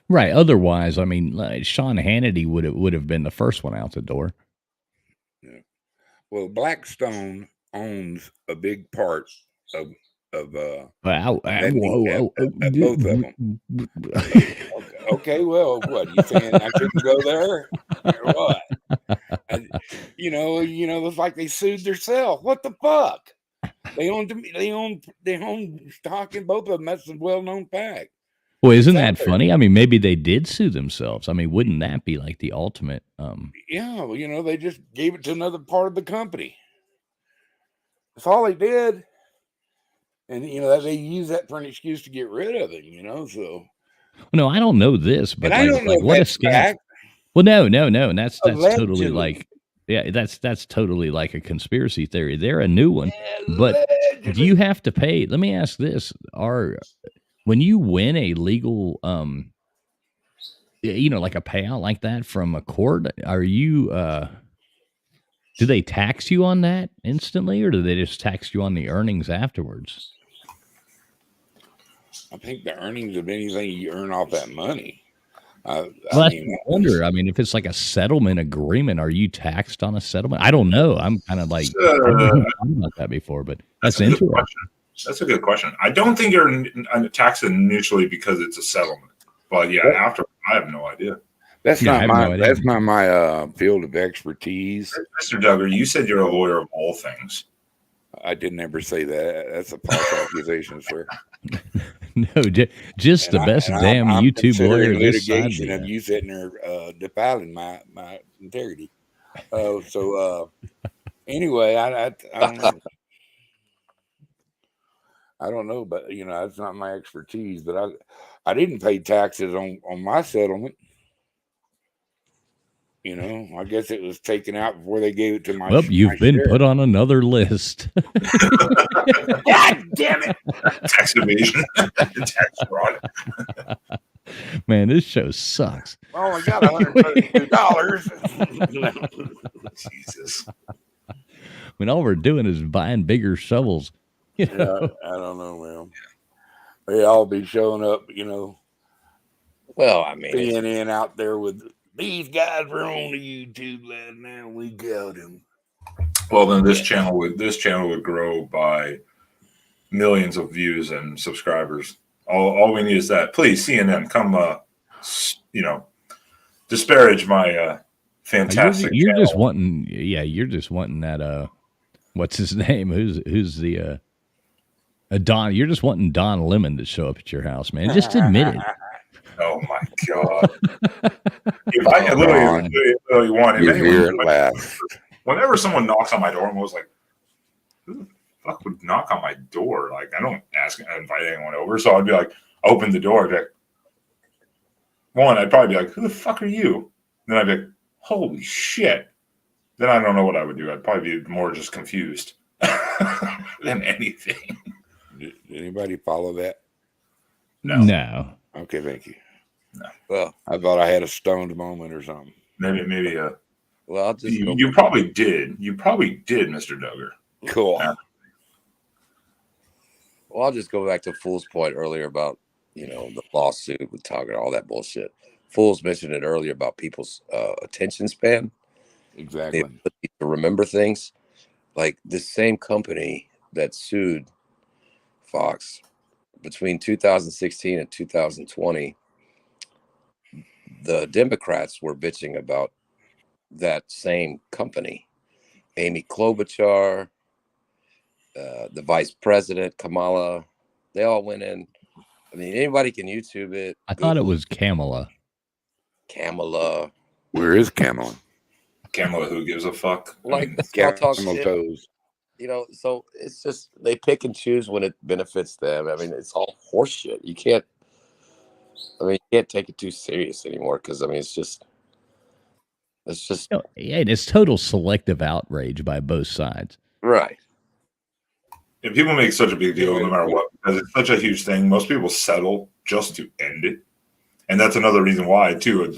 S3: Right. Otherwise, I mean, Sean Hannity would have been the first one out the door.
S4: Yeah. Well, Blackstone owns a big part of both of them. Okay, well, what you saying? I shouldn't go there, or what? And, it's like they sued themselves. What the fuck? They own stock in both of them. That's a well-known fact.
S3: Well, isn't that funny? I mean, maybe they did sue themselves. I mean, wouldn't that be like the ultimate?
S4: Yeah, well, they just gave it to another part of the company. That's all they did. And, that they use that for an excuse to get rid of it, so.
S3: No, I don't know this, but
S4: I don't know
S3: what a scam. Fact. Well, no. And that's totally like, that's totally like a conspiracy theory. They're a new one, but do you have to pay? Let me ask this. When you win a legal, like a payout like that from a court, are you, do they tax you on that instantly, or do they just tax you on the earnings afterwards?
S4: I think the earnings of anything you earn off that money. I
S3: wonder. I mean, if it's like a settlement agreement, are you taxed on a settlement? I don't know. I'm kind of like, I've never thought about that before, but that's interesting.
S2: That's a good question. I don't think you're taxed initially because it's a settlement, but after, I have no idea.
S4: That's not my field of expertise.
S2: Mr. Duggar, you said you're a lawyer of all things.
S4: I didn't ever say that. That's a false accusation, sir.
S3: No, just the best damn YouTube lawyer.
S4: Litigation of you sitting there defiling my integrity. Anyway, I don't know. I don't know, but that's not my expertise. But I didn't pay taxes on my settlement. I guess it was taken out before they gave it to my.
S3: Well, you've been put on another list.
S2: God damn it! Tax evasion, tax fraud.
S3: Man, this show sucks.
S4: Oh, I got $132.
S2: Jesus.
S3: When all we're doing is buying bigger shovels.
S4: I don't know, man. They all be showing up,
S1: Well, I mean,
S4: CNN out there with these guys were on the YouTube last night. We got them.
S2: Well, then this channel would grow by millions of views and subscribers. All we need is that. Please, CNN, come, disparage my fantastic.
S3: You're just wanting, you're just wanting that. What's his name? Who's the Don? You're just wanting Don Lemon to show up at your house, man. Just admit it.
S2: Oh my God! If I literally want, whenever someone knocks on my door, I'm always like, "Who the fuck would knock on my door?" Like, I don't invite anyone over, so I'd be like, open the door. I'd be like, I'd probably be like, "Who the fuck are you?" Then I'd be like, "Holy shit!" Then I don't know what I would do. I'd probably be more just confused than anything.
S4: Did anybody follow that?
S3: No.
S4: Okay, thank you.
S1: Well,
S4: I thought I had a stoned moment or something.
S2: Maybe.
S1: well, I'll just go.
S2: You probably did. You probably did, Mr. Duggar.
S4: Cool.
S1: Well, I'll just go back to Fool's point earlier about the lawsuit with Tucker, all that bullshit. Fool's mentioned it earlier about people's attention span, the
S4: Exactly.
S1: ability to remember things. Like this same company that sued Fox between 2016 and 2020, the Democrats were bitching about that same company. Amy Klobuchar, the vice president, Kamala, they all went in. I mean, anybody can YouTube it.
S3: I thought it
S1: Google
S3: was Kamala.
S1: Kamala.
S4: Where is Camel?
S2: Kamala, who gives a fuck?
S1: Like, they all talk
S4: Camel
S1: shit.
S4: toes.
S1: So it's just they pick and choose when it benefits them. I mean, it's all horseshit. You can't take it too serious anymore because I mean, it's just
S3: Yeah, it's total selective outrage by both sides.
S1: right.
S2: And people make such a big deal no matter what, because it's such a huge thing. Most people settle just to end it. And that's another reason why, too,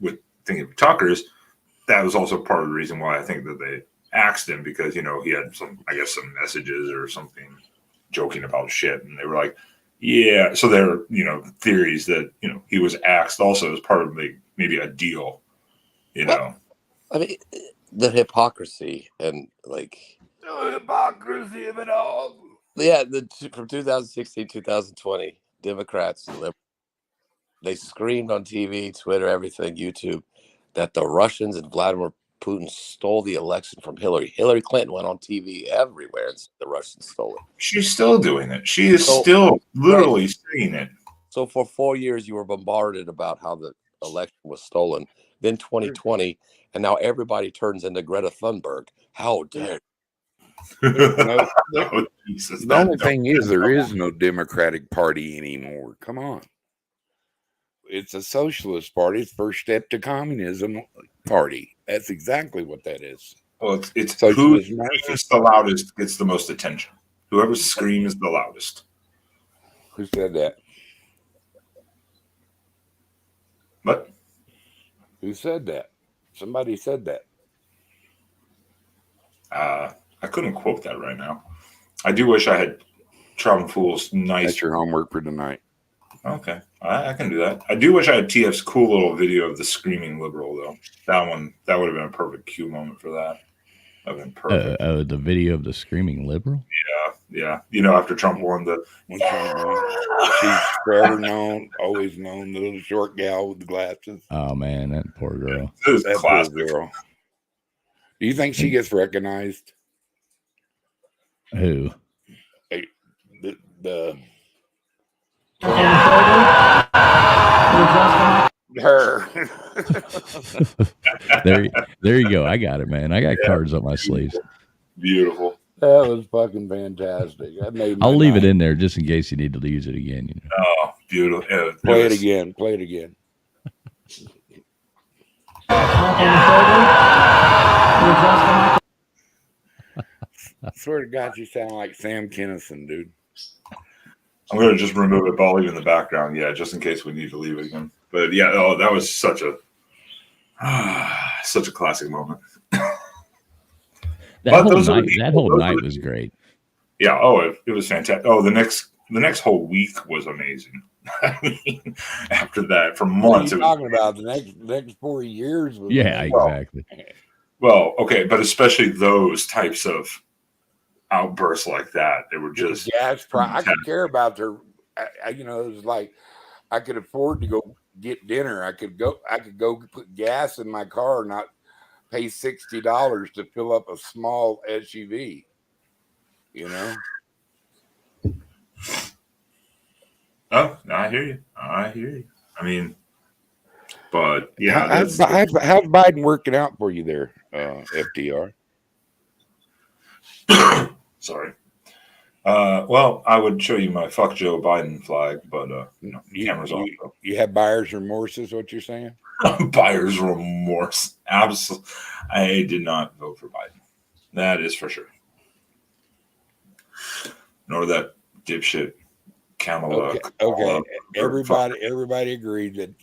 S2: with thinking of Tucker's, that was also part of the reason why I think that they axed him, because, he had some messages or something joking about shit. And they were like, yeah. So there are, theories that, he was axed also as part of maybe a deal,
S1: Well, I mean, the hypocrisy and like
S4: The hypocrisy of it all.
S1: yeah, from 2016 2020, Democrats, they screamed on TV, Twitter, everything, YouTube, that the Russians and Vladimir Putin stole the election from Hillary. Hillary Clinton went on TV everywhere and said the Russians stole it.
S2: She's still doing it. She is still literally saying it.
S1: So for 4 years, you were bombarded about how the election was stolen. Then 2020, and now everybody turns into Greta Thunberg. How dare
S4: No,
S2: Oh, Jesus,
S4: the only thing is there is no Democratic Party anymore. Come on. It's a socialist party. It's first step to communism party. That's exactly what that is.
S2: Well, it's who
S4: Socialist
S2: screams
S4: Marxist.
S2: the loudest gets the most attention. Whoever screams the loudest.
S4: Who said that?
S2: But
S4: Who said that? Somebody said that.
S2: I couldn't quote that right now. I do wish I had Trump Fool's nice.
S4: That's your homework for tonight.
S2: Okay, I can do that. I do wish I had TF's cool little video of the screaming liberal, though. That would have been a perfect cue moment for that. That would have been perfect.
S3: The video of the screaming liberal?
S2: Yeah. After Trump won the...
S4: She's forever known, always known, the little short gal with the glasses.
S3: Oh, man, that poor girl.
S2: It was
S4: That
S2: classic.
S4: poor girl. Do you think she gets recognized?
S3: Who?
S4: The her.
S3: there you go. I got it, man. I got cards up my sleeves.
S2: Beautiful.
S4: That was fucking fantastic. That made
S3: I'll leave it in there just in case you need to use it again.
S2: Oh, beautiful.
S4: Play it again. Play it again. I swear to God, you sound like Sam Kinison, dude.
S2: I'm going to just remove it, but I'll leave it in the background. Yeah, just in case we need to leave it again. But yeah, that was such a classic moment.
S3: That whole night was great.
S2: Yeah. Oh, it was fantastic. Oh, the next whole week was amazing. I mean, after that, for months.
S4: What are you talking about? The next 4 years? Was
S3: Exactly.
S2: Well, okay, but especially those types of outbursts like that, they were just
S4: gas price. I could care about their. It was like I could afford to go get dinner. I could go put gas in my car and not pay $60 to fill up a small SUV.
S2: Oh, I hear you. I mean, but yeah,
S4: how's Biden working out for you there, FDR?
S2: Sorry. Well, I would show you my "fuck Joe Biden" flag, but cameras off.
S4: You have buyer's remorse, is what you're saying?
S2: Buyer's remorse. Absolutely. I did not vote for Biden. That is for sure. Nor that dipshit Kamala.
S4: Okay. Everybody agreed that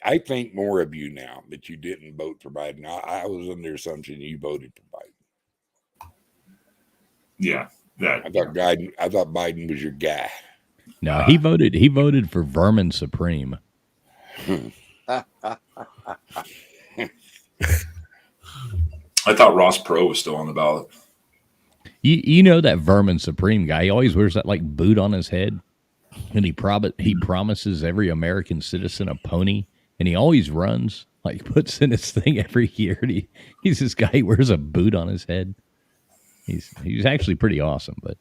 S4: I think more of you now that you didn't vote for Biden. I was under the assumption you voted for Biden.
S2: Yeah, that.
S4: I thought Biden was your guy.
S3: No, he voted for Vermin Supreme.
S2: I thought Ross Perot was still on the ballot.
S3: You know that Vermin Supreme guy. He always wears that like boot on his head, and he promises every American citizen a pony, and he always runs. Like puts in his thing every year. And he's this guy. He wears a boot on his head. He's actually pretty awesome, but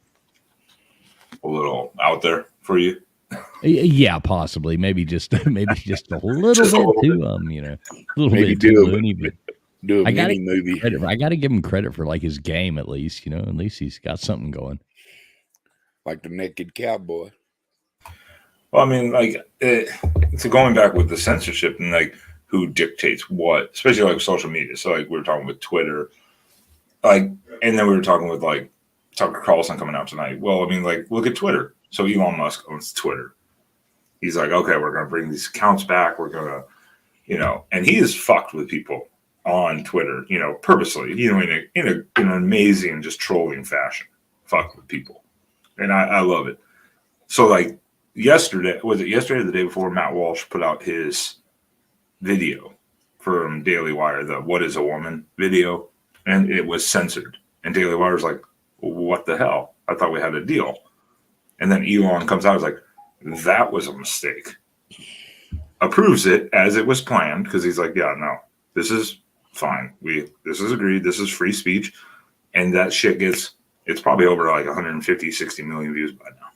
S2: a little out there for you.
S3: Yeah, possibly. Maybe just a little bit too a little
S4: maybe
S3: bit too loony. But
S4: do a mini movie.
S3: I got to give him credit for like his game at least. At least he's got something going.
S4: Like the naked cowboy.
S2: Well, I mean, like, so going back with the censorship and like who dictates what, especially like social media. So like we were talking with Twitter, like, and then we were talking with like Tucker Carlson coming out tonight. Well, I mean, like, look at Twitter. So Elon Musk owns Twitter. He's like, okay, we're going to bring these accounts back. We're going to, and he is fucked with people on Twitter, purposely, in an amazing, just trolling fashion, fuck with people. And I love it. So like yesterday, was it yesterday or the day before, Matt Walsh put out his video from Daily Wire, the What is a Woman video, and it was censored. And Daily Wire was like, what the hell? I thought we had a deal. And then Elon comes out and is like, that was a mistake. Approves it as it was planned because he's like, yeah, no, this is fine. This is agreed. This is free speech. And that shit it's probably over like 150, 60 million views by now.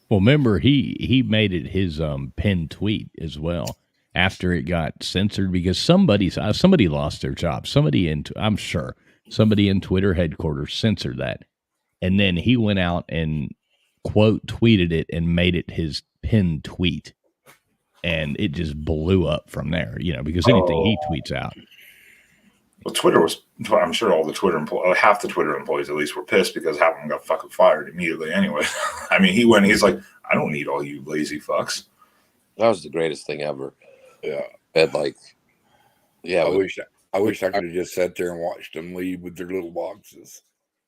S3: Well, remember, he made it his pinned tweet as well after it got censored because somebody lost their job. I'm sure somebody in Twitter headquarters censored that. And then he went out and quote tweeted it and made it his pinned tweet. And it just blew up from there, because anything he tweets out.
S2: Well, I'm sure all the Twitter employees, half the Twitter employees at least were pissed because half of them got fucking fired immediately anyway. I mean, he's like, I don't need all you lazy fucks.
S1: That was the greatest thing ever.
S4: Yeah. I wish I could have just sat there and watched them leave with their little boxes.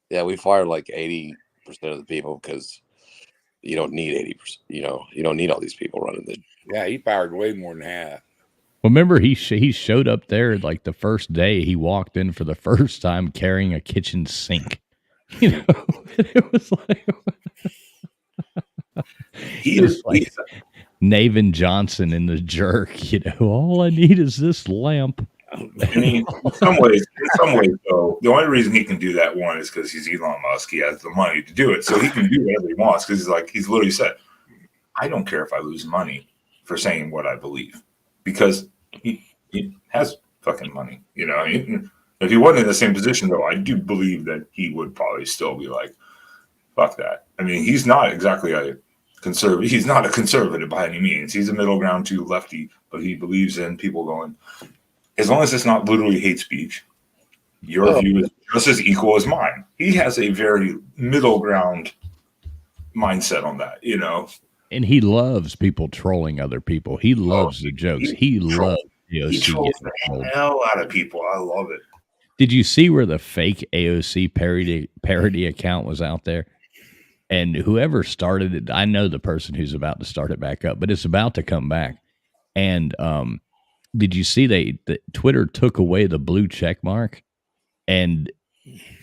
S1: Yeah, we fired like 80% of the people because you don't need 80%. You don't need all these people running the.
S4: Yeah, he fired way more than half.
S3: Well, remember, he showed up there like the first day. He walked in for the first time carrying a kitchen sink. It was like
S2: he's like
S3: Navin Johnson in The Jerk. All I need is this lamp.
S2: In some ways, though, the only reason he can do that one is because he's Elon Musk. He has the money to do it, so he can do whatever he wants. Because he's literally said, "I don't care if I lose money for saying what I believe," because he has fucking money. If he wasn't in the same position, though, I do believe that he would probably still be like, "Fuck that." I mean, he's not exactly a conservative. He's not a conservative by any means. He's a middle ground to lefty, but he believes in people going. As long as it's not literally hate speech, your view is just as equal as mine. He has a very middle ground mindset on that,
S3: And he loves people trolling other people. He loves the jokes. He loves AOC.
S2: He trolls the hell out of people. I love it.
S3: Did you see where the fake AOC parody account was out there? And whoever started it, I know the person who's about to start it back up, but it's about to come back. And did you see that Twitter took away the blue check mark? And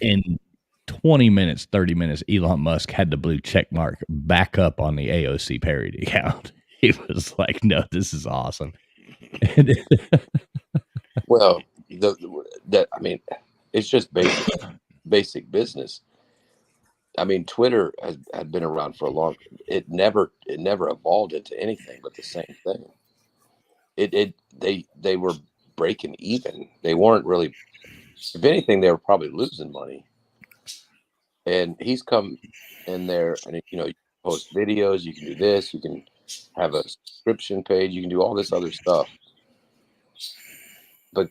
S3: in 20 minutes, 30 minutes, Elon Musk had the blue check mark back up on the AOC parody account. He was like, no, this is awesome.
S1: Well, it's just basic business. I mean, Twitter had been around for a long. It never evolved into anything but the same thing. They were breaking even. They weren't really. If anything, they were probably losing money. And he's come in there, and you post videos. You can do this. You can have a subscription page. You can do all this other stuff. But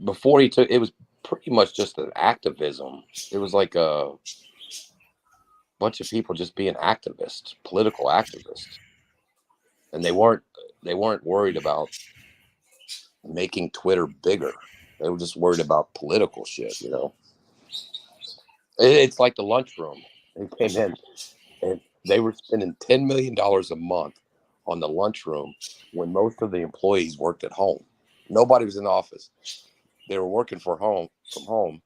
S1: before it was pretty much just an activism. It was like bunch of people just being activists, political activists, and they weren't worried about making Twitter bigger. They were just worried about political shit, you know. It's like the lunchroom. They came in and they were spending $10 million a month on the lunchroom when most of the employees worked at home. Nobody was in the office. They were working from home,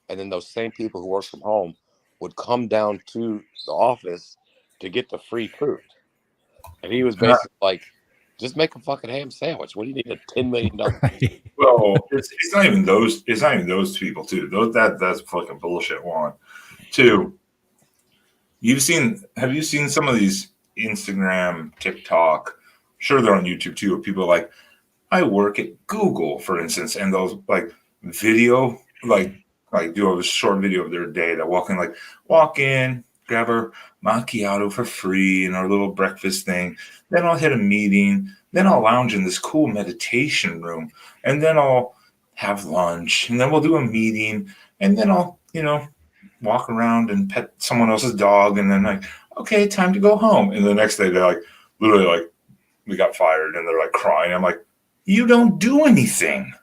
S1: and then those same people who work from home would come down to the office to get the free food. And he was basically like, just make a fucking ham sandwich. What do you need a $10 million?
S3: Right.
S2: Well, it's not even those. It's not even those people too. That's fucking bullshit. One, two. Have you seen some of these Instagram, TikTok? Sure, they're on YouTube too. Where people are like, I work at Google, for instance, and those like video, like do a short video of their day. That walk in, grab our macchiato for free and our little breakfast thing. Then I'll hit a meeting. Then I'll lounge in this cool meditation room, and then I'll have lunch, and then we'll do a meeting, and then I'll, walk around and pet someone else's dog, and then like, okay, time to go home. And the next day they're like, literally like, we got fired, and they're like crying. I'm like, you don't do anything.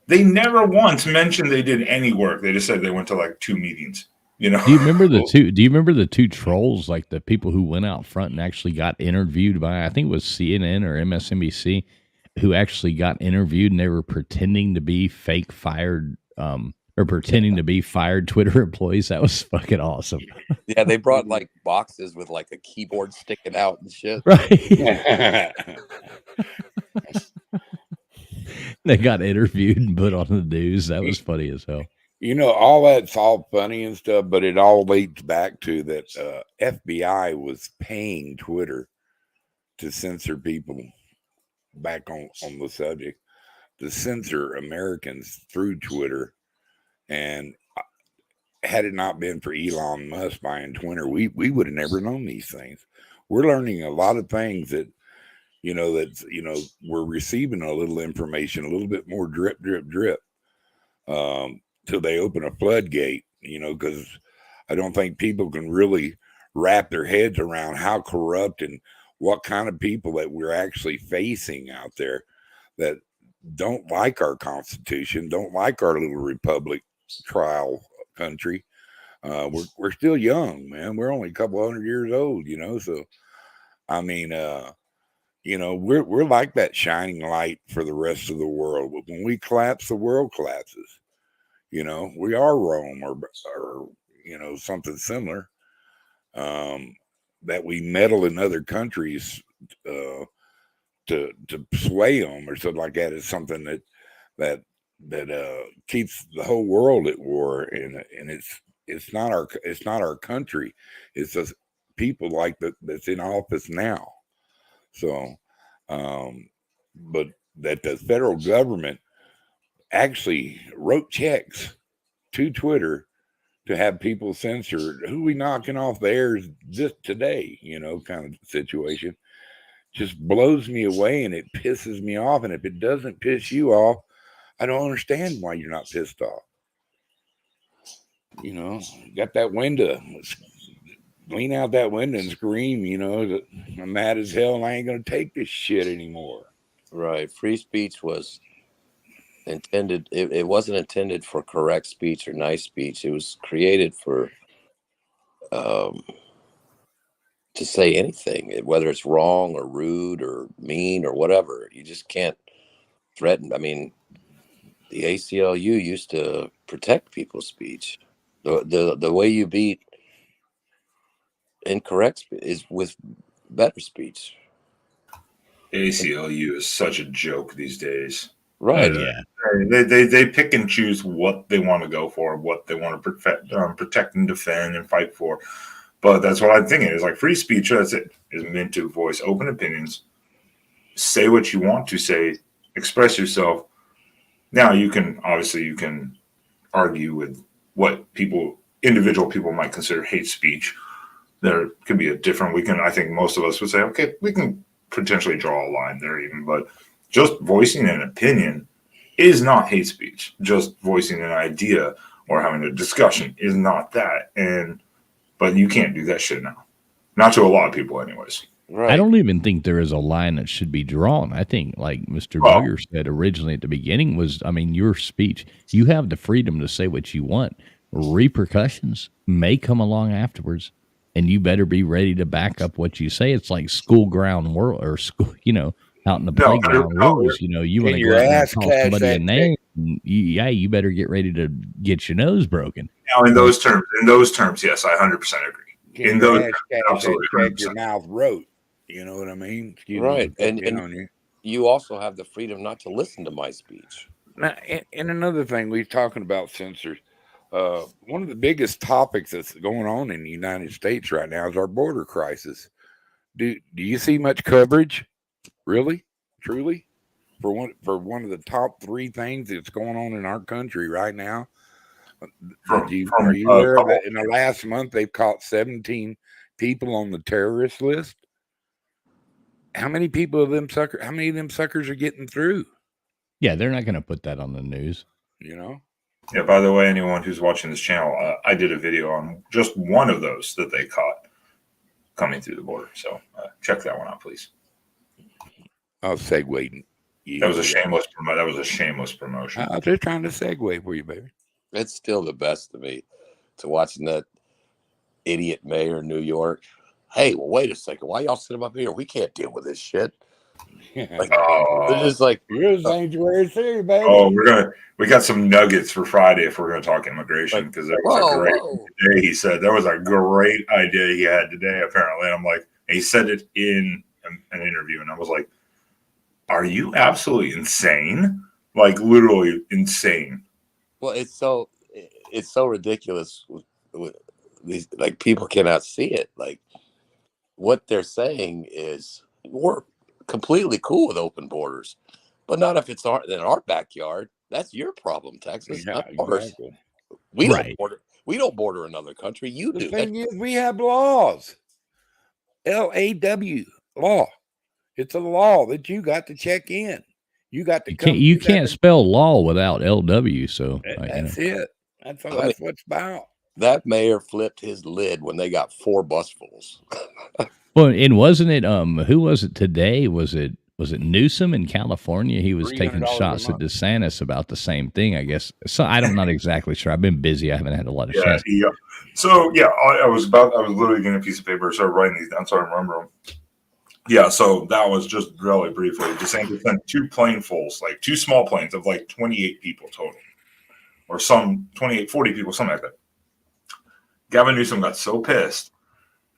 S2: They never once mentioned they did any work. They just said they went to like 2 meetings. Do
S3: you remember the two trolls, like the people who went out front and actually got interviewed by, I think it was CNN or MSNBC, who actually got interviewed, and they were pretending to be fake fired, or pretending to be fired Twitter employees? That was fucking awesome.
S1: Yeah, they brought like boxes with like a keyboard sticking out and shit.
S3: Right. They got interviewed and put on the news. That was funny as hell.
S4: All that's all funny and stuff, but it all leads back to that FBI was paying Twitter to censor people, back on the subject, to censor Americans through Twitter. And had it not been for Elon Musk buying Twitter, we would have never known these things. We're learning a lot of things that, we're receiving a little information, a little bit more drip, till they open a floodgate, because I don't think people can really wrap their heads around how corrupt and what kind of people that we're actually facing out there that don't like our Constitution, don't like our little republic trial country. We're still young, man. We're only a couple 100 years old, so I mean, we're like that shining light for the rest of the world. But when we collapse, the world collapses. We are Rome or something similar. That we meddle in other countries to sway them or something like that is something that keeps the whole world at war. And it's not our country. It's just people like that's in office now. So, but that the federal government actually wrote checks to Twitter to have people censored. Who we knocking off the air just today, kind of situation. Just blows me away, and it pisses me off. And if it doesn't piss you off, I don't understand why you're not pissed off. Got that window. Lean out that window and scream, that I'm mad as hell and I ain't going to take this shit anymore.
S1: Right. Free speech was intended. It wasn't intended for correct speech or nice speech. It was created for to say anything, whether it's wrong or rude or mean or whatever. You just can't threaten. I mean, the ACLU used to protect people's speech. The way you beat incorrect is with better speech.
S2: ACLU is such a joke these days.
S1: Right.
S3: Yeah.
S2: They pick and choose what they want to go for, what they want to protect and defend and fight for. But that's what I'm thinking. Is like free speech. That's it. Is meant to voice open opinions, say what you want to say, express yourself. Now you can argue with what individual people might consider hate speech. There could be I think most of us would say, okay, we can potentially draw a line there even, but just voicing an opinion is not hate speech. Just voicing an idea or having a discussion is not that. And But you can't do that shit now. Not to a lot of people, anyways.
S1: Right.
S3: I don't even think there is a line that should be drawn. I think, like Mr.
S2: Well-
S3: Duggar said originally at the beginning, was, I mean, your speech, you have the freedom to say what you want. Repercussions may come along afterwards, and you better be ready to back up what you say. It's like school ground world, or school, out in the playground rules. You want to
S4: your
S3: go out and
S4: ass
S3: call
S4: cash
S3: somebody a
S4: that
S3: name. You better get ready to get your nose broken.
S2: Now, in those terms, yes, I 100% agree.
S4: Can
S2: In
S4: your
S2: those
S4: ass cash
S2: absolutely,
S4: that check
S2: 100%.
S4: your mouth wrote? You know what I mean? Excuse
S1: Right.
S4: me,
S1: And
S4: on you.
S1: you also have the freedom not to listen to my speech.
S4: Now, and another thing we're talking about censors. One of the biggest topics that's going on in the United States right now is our border crisis. Do you see much coverage, really, truly, for one of the top 3 things that's going on in our country right now? Are you aware that in the last month they've caught 17 people on the terrorist list? How many of them suckers are getting through?
S3: Yeah, they're not going to put that on the news.
S2: Yeah, by the way, anyone who's watching this channel, I did a video on just one of those that they caught coming through the border. So check that one out, please.
S4: I'll segue.
S2: That was a shameless promotion.
S4: I was just trying to segue for you, baby.
S1: It's still the best to me to watching that idiot mayor in New York. Hey, well, wait a second. Why y'all sit up here? We can't deal with this shit. Like, they're just like,
S4: you're a sanctuary city, baby.
S2: Oh, we got some nuggets for Friday if we're gonna talk immigration, because that was a great day. He said there was a great idea he had today, apparently. And I'm like, and he said it in an interview, and I was like, are you absolutely insane? Like, literally insane.
S1: well, it's so ridiculous with these, like, people cannot see it. Like, what they're saying is we're completely cool with open borders, but not if it's in our backyard. That's your problem, Texas.
S4: Yeah,
S1: not ours.
S4: exactly.
S1: We
S3: Right.
S1: don't border another country. You
S4: The
S1: do.
S4: thing is, we have laws. LAW law. It's a law that you got to check in. You got to
S3: You can't spell law without LW. So
S4: That's it. That's what it's about.
S1: That mayor flipped his lid when they got 4 busfuls.
S3: Well, and wasn't it who was it today? Was it Newsom in California? He was taking shots at DeSantis about the same thing, I guess. So I'm not exactly sure. I've been busy. I haven't had a lot of chance.
S2: So I was literally getting a piece of paper and started writing these down so I remember them. Yeah, so that was just really briefly. DeSantis sent 2 planefuls, like 2 small planes of like 28 people total, or some 28, 40 people, something like that. Gavin Newsom got so pissed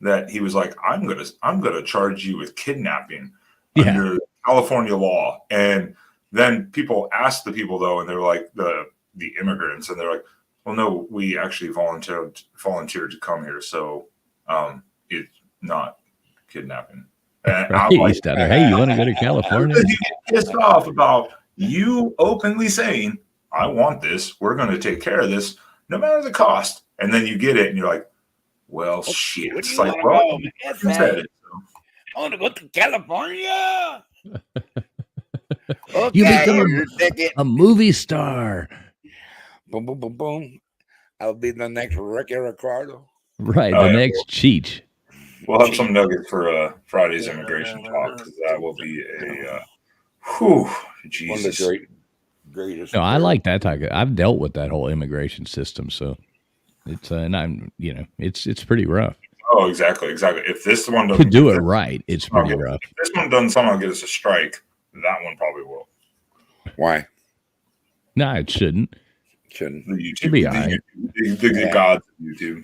S2: that he was like, I'm gonna charge you with kidnapping under California law. And then people asked the people, though, and they're like the immigrants, and they're like, well, no, we actually volunteered to come here, so it's not kidnapping. And I'm like,
S3: hey, you want to go to California?
S2: He was pissed off about you openly saying, I want this, we're going to take care of this, no matter the cost. And then you get it, and you're like, well, shit. It's like, well, I
S4: want to go to California.
S3: You become a movie star.
S4: Boom, boom, boom, boom. I'll be the next Ricky Ricardo.
S3: Right, the next Cheech.
S2: We'll have some nuggets for Friday's immigration talk, because that will be Jesus.
S4: One of the greatest.
S3: No, I like that type. I've dealt with that whole immigration system, so it's and I'm it's pretty rough.
S2: Oh, exactly. If this one doesn't
S3: do it right, it's pretty rough.
S2: If this one doesn't somehow get us a strike, that one probably will.
S4: Why?
S3: No, it shouldn't.
S2: The YouTube,
S3: it'll be all right.
S2: The gods of YouTube.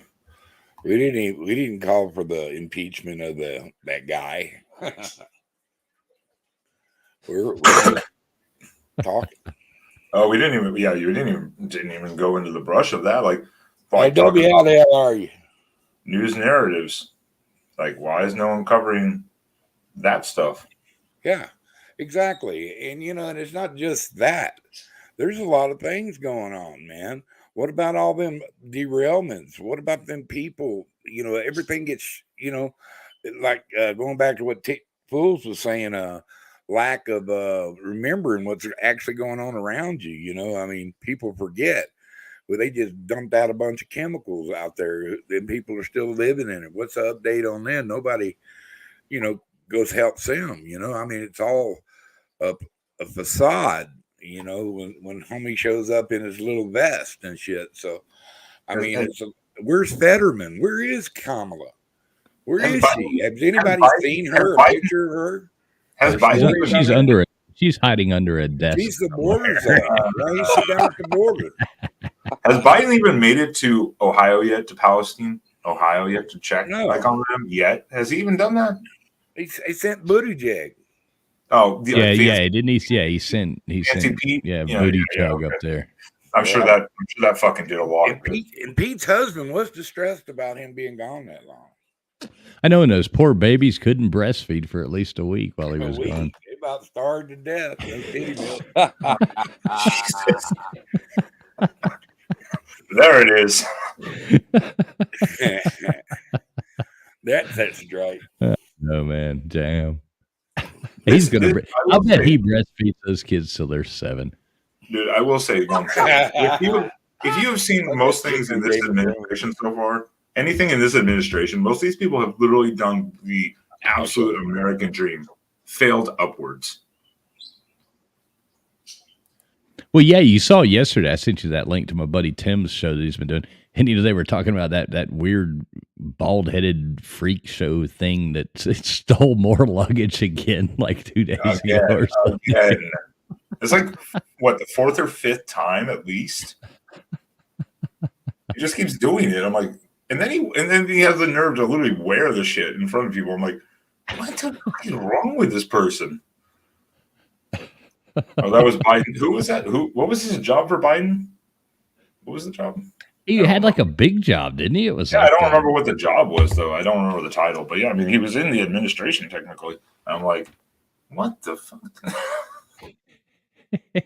S4: We didn't call for the impeachment of that guy. we're talking.
S2: Oh, we didn't even. Yeah, you didn't even go into the brush of that. Like
S4: W, how the hell are you?
S2: News narratives. Like, why is no one covering that stuff?
S4: Yeah, exactly. And and it's not just that. There's a lot of things going on, man. What about all them derailments? What about them people? Everything gets, like going back to what Fools was saying, lack of remembering what's actually going on around you. I mean, people forget. Well, they just dumped out a bunch of chemicals out there, and people are still living in it. What's the update on them? Nobody, goes help them. I mean, it's all a facade. When homie shows up in his little vest and shit. So, I mean, where's Fetterman? Where is Kamala? Where is she? Has anybody seen her? A picture of her?
S2: Has Biden?
S3: She's hiding under a desk.
S4: She's the border zone. Right? She's down at the border.
S2: Has Biden even made it to Ohio yet? To Palestine, Ohio yet to check on them yet? Has he even done that?
S4: He sent Buttigieg.
S2: Oh
S3: yeah, didn't he? Yeah, he sent Buttigieg up there.
S2: I'm sure that fucking did a lot.
S4: And Pete's husband was distressed about him being gone that long.
S3: I know, and those poor babies couldn't breastfeed for at least a week while he was gone.
S4: They about starved to death.
S2: There it is.
S4: That's right.
S3: Oh man, damn. He's gonna. I'll bet he breastfeeds those kids till they're 7.
S2: Dude, I will say one thing. If you have seen most things in this administration so far, anything in this administration, most of these people have literally done the absolute American dream, failed upwards.
S3: Well, yeah, you saw yesterday. I sent you that link to my buddy Tim's show that he's been doing, and they were talking about that weird bald-headed freak show thing that stole more luggage again, like 2 days ago or something.
S2: It's like what, the 4th or 5th time at least. He just keeps doing it. I'm like, and then he has the nerve to literally wear the shit in front of people. I'm like, what the fuck is wrong with this person? Oh, that was Biden. Who was that? What was his job for Biden? What was the job?
S3: He had like a big job, didn't he? It was.
S2: Yeah, I don't remember what the job was though. I don't remember the title, but yeah, I mean, he was in the administration technically. I'm like, what the fuck?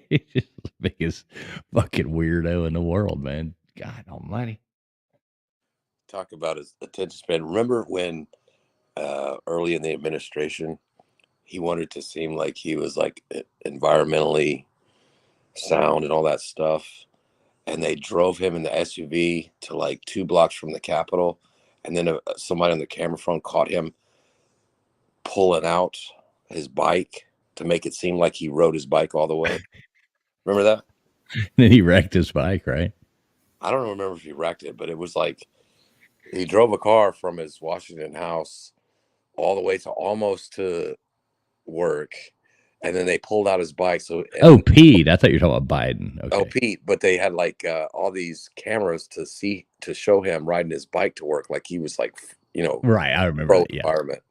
S3: He's just the biggest fucking weirdo in the world, man. God almighty.
S1: Talk about his attention span. Remember when early in the administration, he wanted to seem like he was like environmentally sound and all that stuff. And they drove him in the SUV to like 2 blocks from the Capitol. And then somebody on the camera phone caught him pulling out his bike to make it seem like he rode his bike all the way. Remember that?
S3: Then he wrecked his bike, right?
S1: I don't remember if he wrecked it, but it was like he drove a car from his Washington house all the way to almost to work, and then they pulled out his bike.
S3: Pete. I thought you were talking about Biden. Okay.
S1: Oh, Pete. But they had like all these cameras to show him riding his bike to work, like he was like,
S3: right. I remember that,
S1: environment.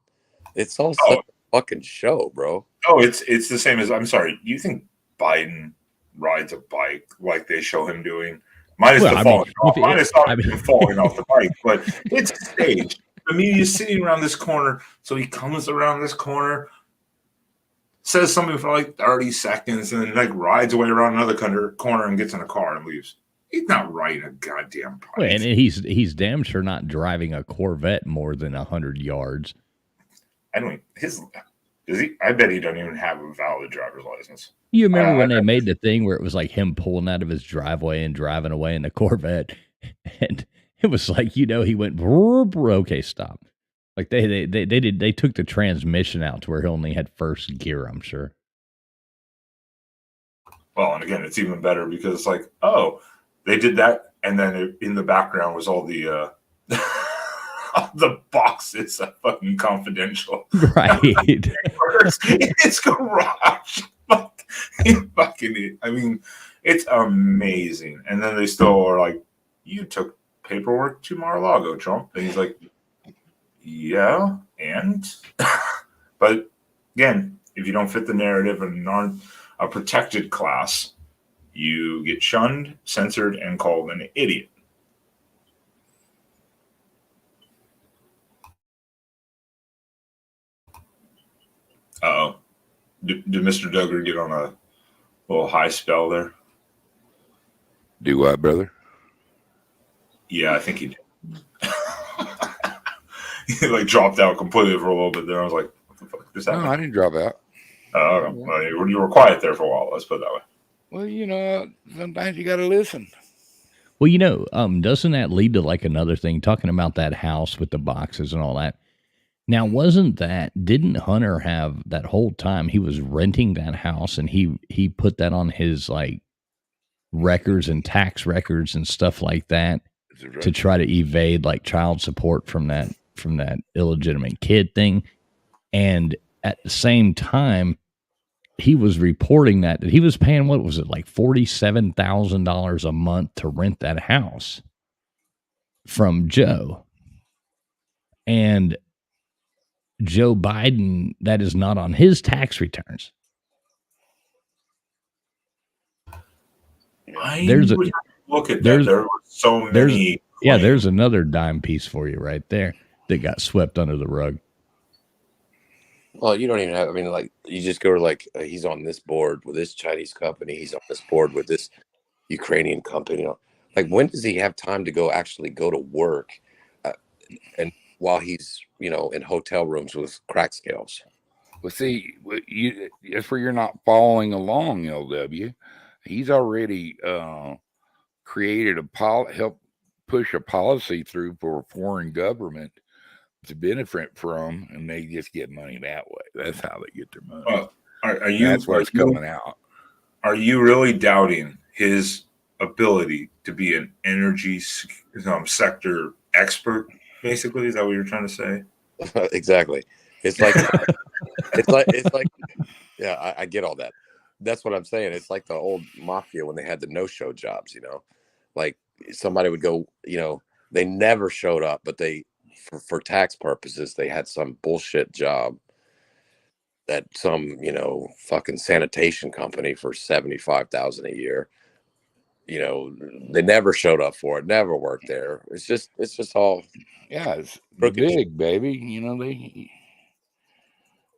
S1: It's all such a fucking show, bro.
S2: Oh, it's the same as. I'm sorry. Do you think Biden rides a bike like they show him doing? Minus him falling off the bike, but it's staged. The media's sitting around this corner, so he comes around this corner, says something for like 30 seconds, and then like rides away around another corner and gets in a car and leaves. He's not riding a goddamn bike.
S3: Well, and he's damn sure not driving a Corvette more than 100 yards.
S2: Does he? I bet he doesn't even have a valid driver's license.
S3: You remember when they made the thing where it was like him pulling out of his driveway and driving away in the Corvette, and it was like, he went, okay, stop. Like they took the transmission out to where he only had first gear, I'm sure.
S2: Well, and again, it's even better because it's like, they did that, and then in the background was all the the boxes of fucking confidential.
S3: Right.
S2: In his garage. I mean, it's amazing. And then they still are like, you took paperwork to Mar-a-Lago, Trump. And he's like, yeah, and? But again, if you don't fit the narrative and aren't a protected class, you get shunned, censored, and called an idiot. Uh-oh. Did Mr. Duggar get on a little high spell there?
S4: Do what, brother?
S2: Yeah, I think he did. He like dropped out completely for a little bit there. I was like, what the fuck is that?
S4: No, I didn't drop out.
S2: Well, you were quiet there for a while. Let's put it that way.
S4: Well, sometimes you got to listen.
S3: Well, doesn't that lead to like another thing? Talking about that house with the boxes and all that. Now, didn't Hunter have that whole time he was renting that house, and he put that on his like records and tax records and stuff like that to try to evade like child support from that illegitimate kid thing. And at the same time, he was reporting that he was paying, what was it, like $47,000 a month to rent that house from Joe. And Joe Biden, that is not on his tax returns.
S2: Look at that. There were so many.
S3: There's another dime piece for you right there that got swept under the rug.
S1: Well, you don't even have, like, you just go to like, he's on this board with this Chinese company. He's on this board with this Ukrainian company. Like, when does he have time to actually go to work? And while he's, in hotel rooms with crack scales.
S4: Well, see, that's where you're not following along, LW. He's already created help push a policy through for a foreign government to benefit from, and they just get money that way. That's how they get their money. That's what's coming out.
S2: Are you really doubting his ability to be an energy sector expert? Basically, is that what you're trying to say?
S1: Exactly. It's like, yeah, I get all that. That's what I'm saying. It's like the old mafia when they had the no-show jobs, like somebody would go, they never showed up, but for tax purposes, they had some bullshit job at some, fucking sanitation company for $75,000 a year. They never showed up for it, never worked there. It's just all,
S4: it's big, baby.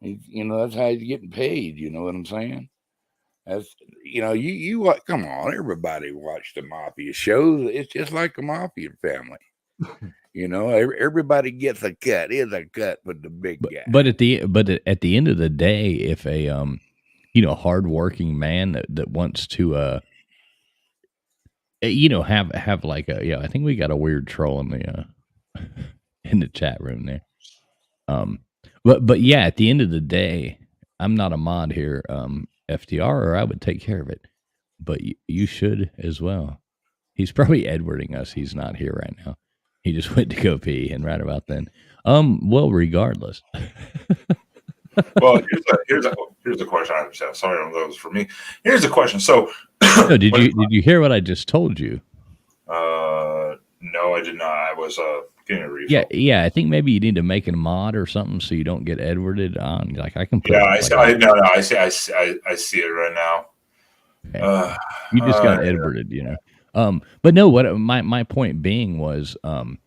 S4: That's how he's getting paid. You know what I'm saying? That's, you come on, everybody watch the mafia shows. It's just like a mafia family. Everybody gets a cut. Is a cut with the big guy.
S3: But at the end of the day, if a hardworking man that wants to have like I think we got a weird troll in the in the chat room there. But yeah, at the end of the day, I'm not a mod here, FTR, or I would take care of it. But you should as well. He's probably Edwarding us. He's not here right now. He just went to go pee, and right about then. Well, regardless.
S2: Well, here's a question I have. Sorry, on those for me. Here's a question. So,
S3: no, did you hear what I just told you?
S2: No, I did not. I was getting a refill.
S3: Yeah. I think maybe you need to make a mod or something so you don't get Edwarded on. Like I can. Put
S2: I see it right now.
S3: Okay. You just got Edwarded, But no, what my point being was, like,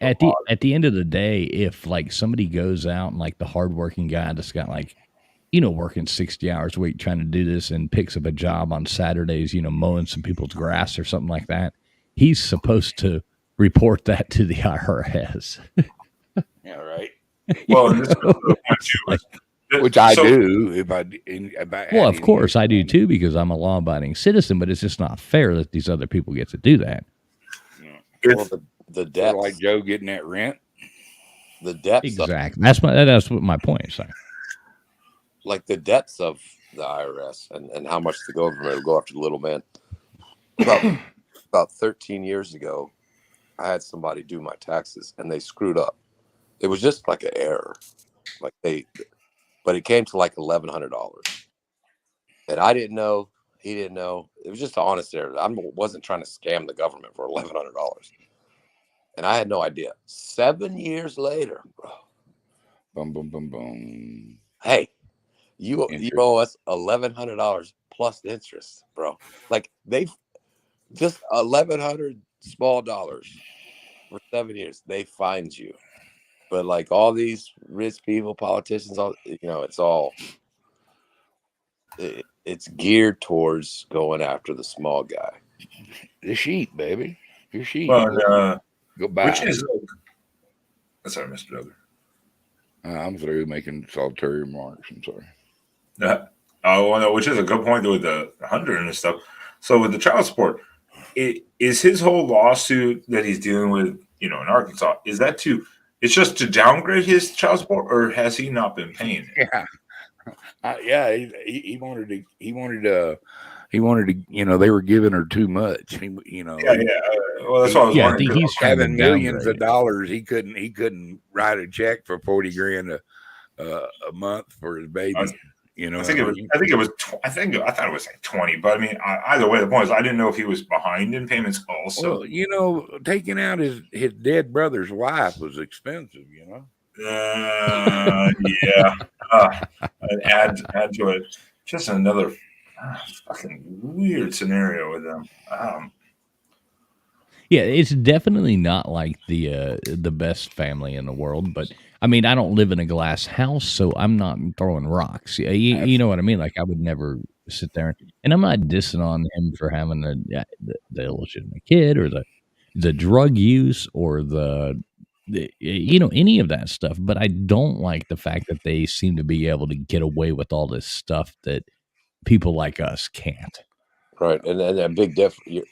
S3: at the end of the day, if like somebody goes out and like the hardworking guy that's got like, working 60 hours a week trying to do this and picks up a job on Saturdays, mowing some people's grass or something like that, he's supposed to report that to the IRS.
S4: Yeah, right.
S2: Well, this is the point too.
S4: Which I do.
S3: Well, of course I do too, because I'm a law-abiding citizen. But it's just not fair that these other people get to do that.
S1: Well, the depth,
S4: like Joe getting that rent.
S1: The depth,
S3: exactly. That's what my point is.
S1: Like the depths of the IRS and how much the government will go after the little man. About 13 years ago, I had somebody do my taxes and they screwed up. It was just like an error, but it came to like $1,100, and I didn't know. He didn't know. It was just an honest error. I wasn't trying to scam the government for $1,100, and I had no idea. 7 years later, bro.
S4: Boom, boom, boom, boom.
S1: Hey, you owe us $1,100 plus interest, bro. Like they just $1,100 small dollars for 7 years. They find you. But like all these rich people, politicians, it's geared towards going after the small guy.
S4: The sheep, baby. Your sheep.
S2: Well,
S4: go back.
S2: Which is sorry, Mr. Douglas.
S4: I'm through making solitary remarks. I'm sorry.
S2: No, which is a good point with the 100 and stuff. So with the child support, is his whole lawsuit that he's dealing with, in Arkansas, is that it's just to downgrade his child support, or has he not been paying it?
S4: Yeah. He wanted to, they were giving her too much. Well,
S2: that's what I was wondering.
S3: I think he's
S4: having millions of dollars. He couldn't write a check for $40,000 a month for his baby.
S2: I thought it was like 20, but I mean, either way, the point is, I didn't know if he was behind in payments also.
S4: Well, taking out his dead brother's wife was expensive,
S2: yeah. Add to it. Just another fucking weird scenario with them.
S3: Yeah, it's definitely not like the best family in the world, but I mean, I don't live in a glass house, so I'm not throwing rocks. You know what I mean? Like, I would never sit there, and I'm not dissing on him for having the illegitimate kid or the drug use or the any of that stuff. But I don't like the fact that they seem to be able to get away with all this stuff that people like us can't.
S1: Right, and a big difference.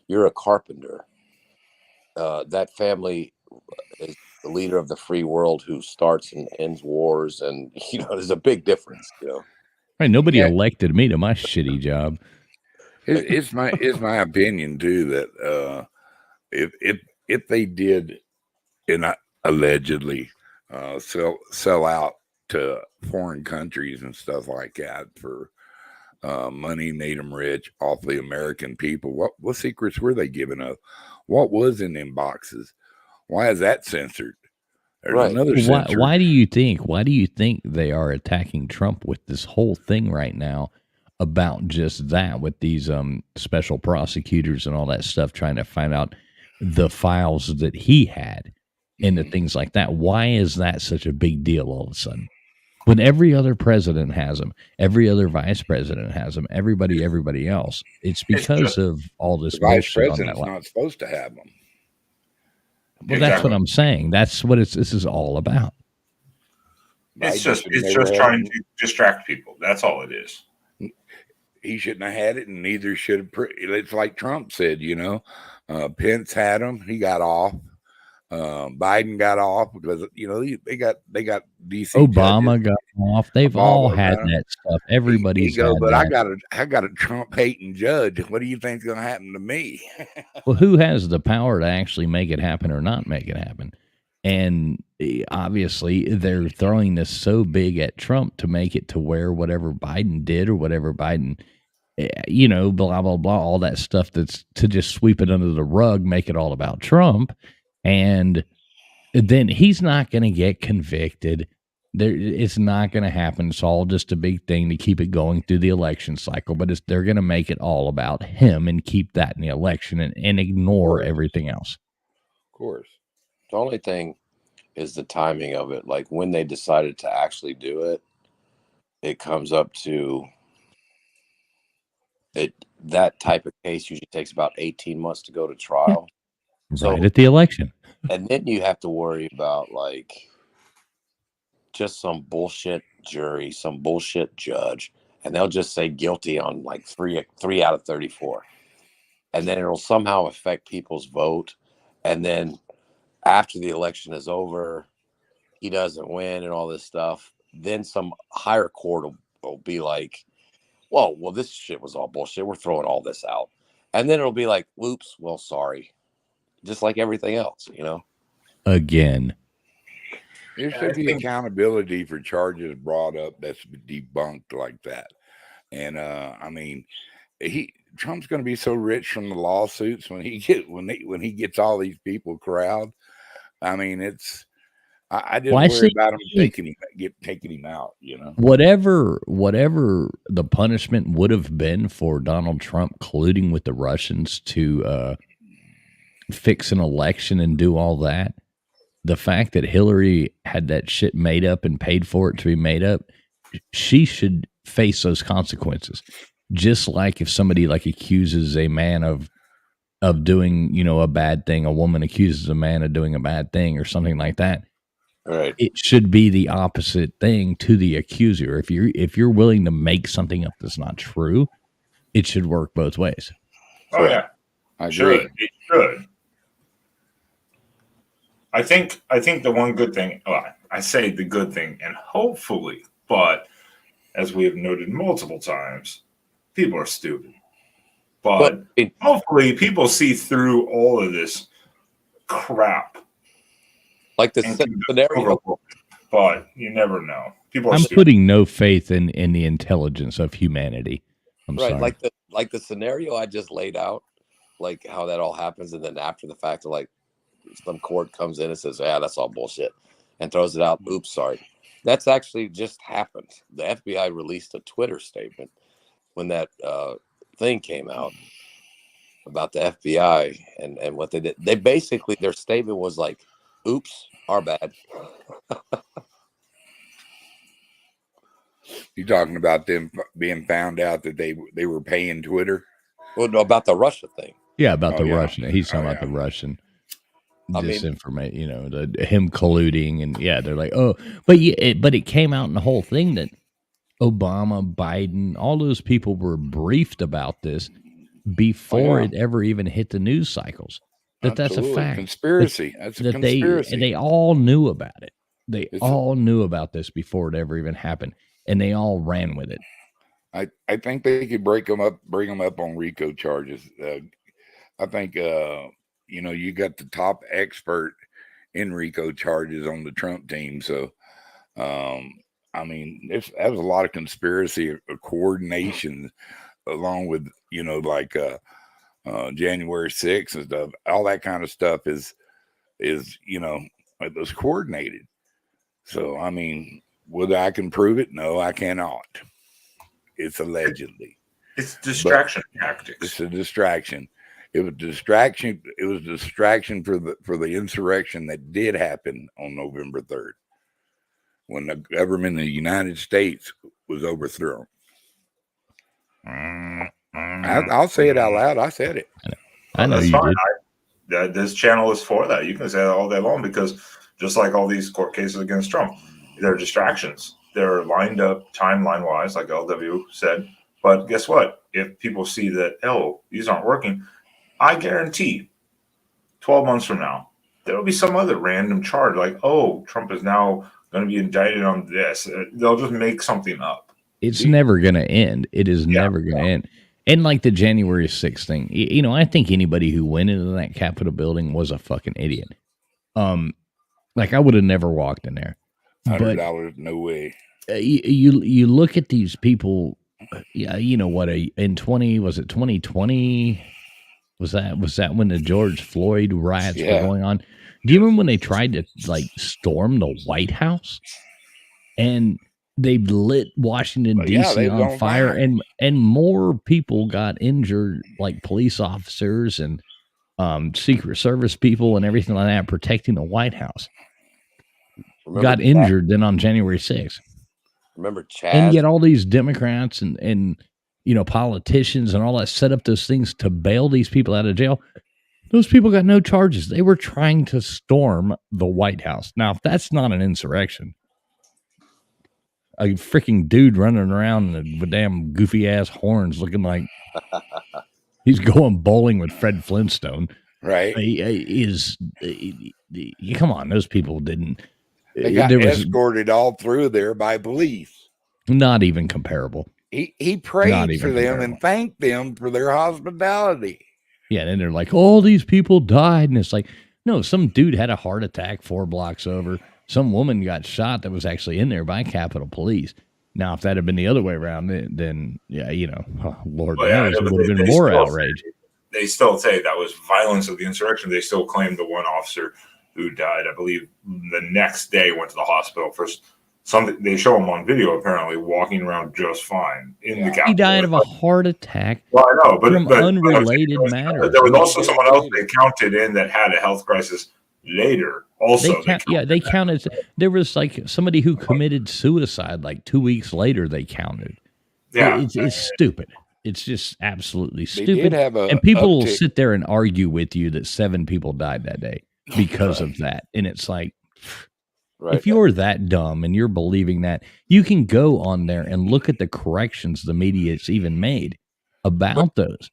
S1: You're a carpenter. That family is the leader of the free world who starts and ends wars, and there's a big difference.
S3: Right, nobody elected me to my shitty job.
S4: It's my opinion too that if they did, and allegedly sell out to foreign countries and stuff like that for money, made them rich off the American people. What secrets were they giving up? What was in them boxes? Why is that censored? There's another censor.
S3: Why do you think they are attacking Trump with this whole thing right now about just that, with these special prosecutors and all that stuff, trying to find out the files that he had and the things like that? Why is that such a big deal all of a sudden? When every other president has them, every other vice president has them, everybody else, it's because of all this.
S4: Vice president's not supposed to have them.
S3: Well, that's what I'm saying. That's what this is all about.
S2: It's just trying to distract people. That's all it is.
S4: He shouldn't have had it, and neither should. It's like Trump said. Pence had them. He got off. Biden got off because they got DC.
S3: Obama
S4: judges.
S3: got off. They've all had that stuff. Everybody's
S4: had but
S3: that.
S4: I got a Trump hating judge. What do you think's going to happen to me?
S3: Well, who has the power to actually make it happen or not make it happen? And obviously, they're throwing this so big at Trump to make it to where whatever Biden did or whatever Biden, blah blah blah, all that stuff that's to just sweep it under the rug, make it all about Trump. And then he's not going to get convicted. It's not going to happen. It's all just a big thing to keep it going through the election cycle. But they're going to make it all about him and keep that in the election and ignore everything else.
S1: Of course. The only thing is the timing of it. Like when they decided to actually do it, it comes up to it. That type of case usually takes about 18 months to go to trial.
S3: Right at the election.
S1: And then you have to worry about like just some bullshit jury, some bullshit judge, and they'll just say guilty on like three out of 34. And then it'll somehow affect people's vote. And then after the election is over, he doesn't win and all this stuff. Then some higher court will be like, well, this shit was all bullshit. We're throwing all this out. And then it'll be like, oops, well, sorry. Just like everything else,
S3: Again.
S4: There should be accountability for charges brought up that's debunked like that. And I mean, Trump's going to be so rich from the lawsuits when he gets all these people corralled. I mean, I didn't worry about him taking him out.
S3: Whatever the punishment would have been for Donald Trump colluding with the Russians to fix an election and do all that, the fact that Hillary had that shit made up and paid for it to be made up, she should face those consequences. Just like if somebody like accuses a man of doing, a bad thing, a woman accuses a man of doing a bad thing or something like that.
S1: Right.
S3: It should be the opposite thing to the accuser. If you're willing to make something up that's not true, it should work both ways.
S2: Oh yeah.
S4: I agree.
S2: Should. It should. I think the one good thing, I say the good thing, and hopefully, but as we have noted multiple times, people are stupid. But hopefully people see through all of this crap.
S1: Like the scenario.
S2: But you never know. People are
S3: I'm
S2: stupid.
S3: putting no faith in the intelligence of humanity. I'm
S1: Right,
S3: sorry.
S1: like the scenario I just laid out, like how that all happens, and then after the fact, like some court comes in and says, "Yeah, that's all bullshit," and throws it out. Oops, sorry. That's actually just happened. The FBI released a Twitter statement when that thing came out about the FBI and what they did. They basically, their statement was like, "Oops, our bad."
S4: You talking about them being found out that they were paying Twitter?
S1: Well, no, about the Russia thing.
S3: Yeah, about
S4: Oh,
S3: the
S4: yeah.
S3: Russian. He's talking
S4: Oh,
S3: about the
S4: yeah.
S3: Russian
S1: I mean-
S3: disinformation. You know, him colluding, and yeah, they're like, oh, but it came out in the whole thing that Obama, Biden, all those people were briefed about this before
S4: Oh, yeah.
S3: it ever even hit the news cycles. That's a
S4: Absolutely.
S3: fact.
S4: Conspiracy. That's a
S3: That
S4: conspiracy.
S3: they all knew about it. They
S4: It's
S3: all knew about this before it ever even happened, and they all ran with it.
S4: I think they could bring them up on RICO charges. I think you know, you got the top expert in RICO charges on the Trump team. So I mean, that was a lot of conspiracy or coordination along with, you know, like January 6th and stuff. All that kind of stuff is you know, it was coordinated. So I mean, whether I can prove it, no, I cannot. It's allegedly.
S2: It's distraction tactics.
S4: It's a distraction. It was distraction. It was a distraction for the insurrection that did happen on November 3rd, when the government of the United States was overthrown. I'll say it out loud. I said it.
S3: I know
S2: That's
S3: you
S2: fine.
S3: did.
S2: This channel is for that. You can say that all day long, because just like all these court cases against Trump, they're distractions. They're lined up timeline wise, like LW said. But guess what? If people see that, oh, these aren't working, I guarantee 12 months from now, there will be some other random charge like, oh, Trump is now going to be indicted on this. They'll just make something up.
S3: It's never going to end. It is never going to end. And like the January 6th thing, you know, I think anybody who went into that Capitol building was a fucking idiot. Like I would have never walked in there.
S4: $100, no way.
S3: You look at these people. Yeah, you know what? In 2020? Was that when the George Floyd riots were going on? Do you remember when they tried to like storm the White House and they lit Washington D.C. on fire, and more people got injured, like police officers and Secret Service people and everything like that, protecting the White House. Got injured than on January 6th.
S1: Remember Chad?
S3: And yet all these Democrats and you know, politicians and all that set up those things to bail these people out of jail. Those people got no charges. They were trying to storm the White House. Now, if that's not an insurrection, a freaking dude running around with damn goofy ass horns looking like he's going bowling with Fred Flintstone.
S4: Right.
S3: Come on, those people didn't.
S4: They got escorted all through there by police.
S3: Not even comparable.
S4: He prayed for them and thanked them for their hospitality.
S3: Yeah, and then they're like, all these people died. And it's like, no, some dude had a heart attack 4 blocks over. Some woman got shot that was actually in there by Capitol Police. Now, if that had been the other way around, then yeah, you know, Lord knows, it would have been more outrage.
S2: They still say that was violence of the insurrection. They still claim the one officer who died, I believe, the next day went to the hospital for something. They show him on video, apparently, walking around just fine in the Capitol.
S3: He died of a heart attack.
S2: Well, I know, but
S3: from unrelated matters.
S2: There was also someone else they counted in that had a health crisis later. Also,
S3: they counted. There was like somebody who committed suicide like 2 weeks later. They counted.
S2: Yeah,
S3: it's stupid. It's just absolutely
S4: They
S3: stupid.
S4: did have a
S3: And people will
S4: uptick.
S3: sit there and argue with you that 7 people died that day because of that. And it's like,
S1: Right.
S3: if you're that dumb and you're believing that, you can go on there and look at the corrections the media's even made about those.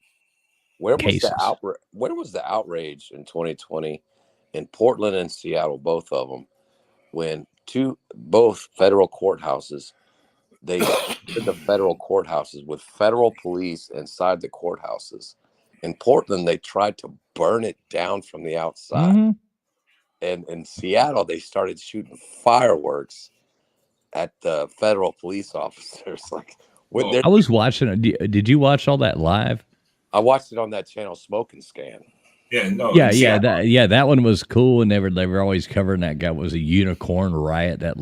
S1: Where was
S3: cases.
S1: the outrage? Where was the outrage in 2020 in Portland and Seattle, both of them, when both federal courthouses, they did the federal courthouses with federal police inside the courthouses. In Portland, they tried to burn it down from the outside.
S3: Mm-hmm.
S1: And in Seattle, they started shooting fireworks at the federal police officers. Like,
S3: I was watching it. Did you watch all that live?
S1: I watched it on that channel, Smoke and Scan.
S2: Yeah, no,
S3: that one was cool, and they were always covering that guy was a unicorn riot, that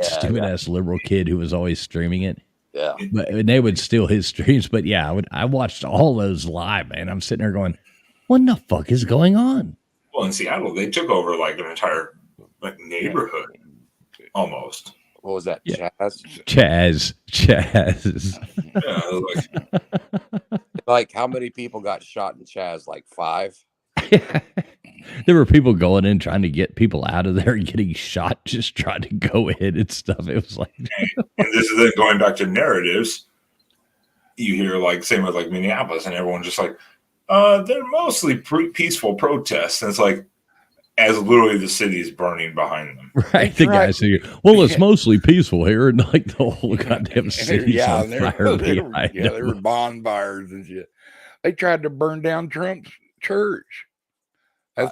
S3: stupid ass liberal kid who was always streaming it.
S1: Yeah,
S3: but they would steal his streams. But yeah, I watched all those live, man. I'm sitting there going, "What the fuck is going on?"
S2: Well, in Seattle, they took over like an entire neighborhood, almost.
S1: What was that?
S3: Yeah.
S1: Chaz.
S2: Yeah,
S1: like how many people got shot in Chaz? Like 5.
S3: There were people going in trying to get people out of there, getting shot, just trying to go in and stuff. It was like,
S2: and this is then going back to narratives. You hear like same with like Minneapolis, and everyone's just like, they're mostly peaceful protests, and it's like, as literally the city is burning behind them.
S3: Right, the guys who, well, it's mostly peaceful here, and like the whole goddamn city's on fire.
S4: There were bonfires and shit. They tried to burn down Trump's church.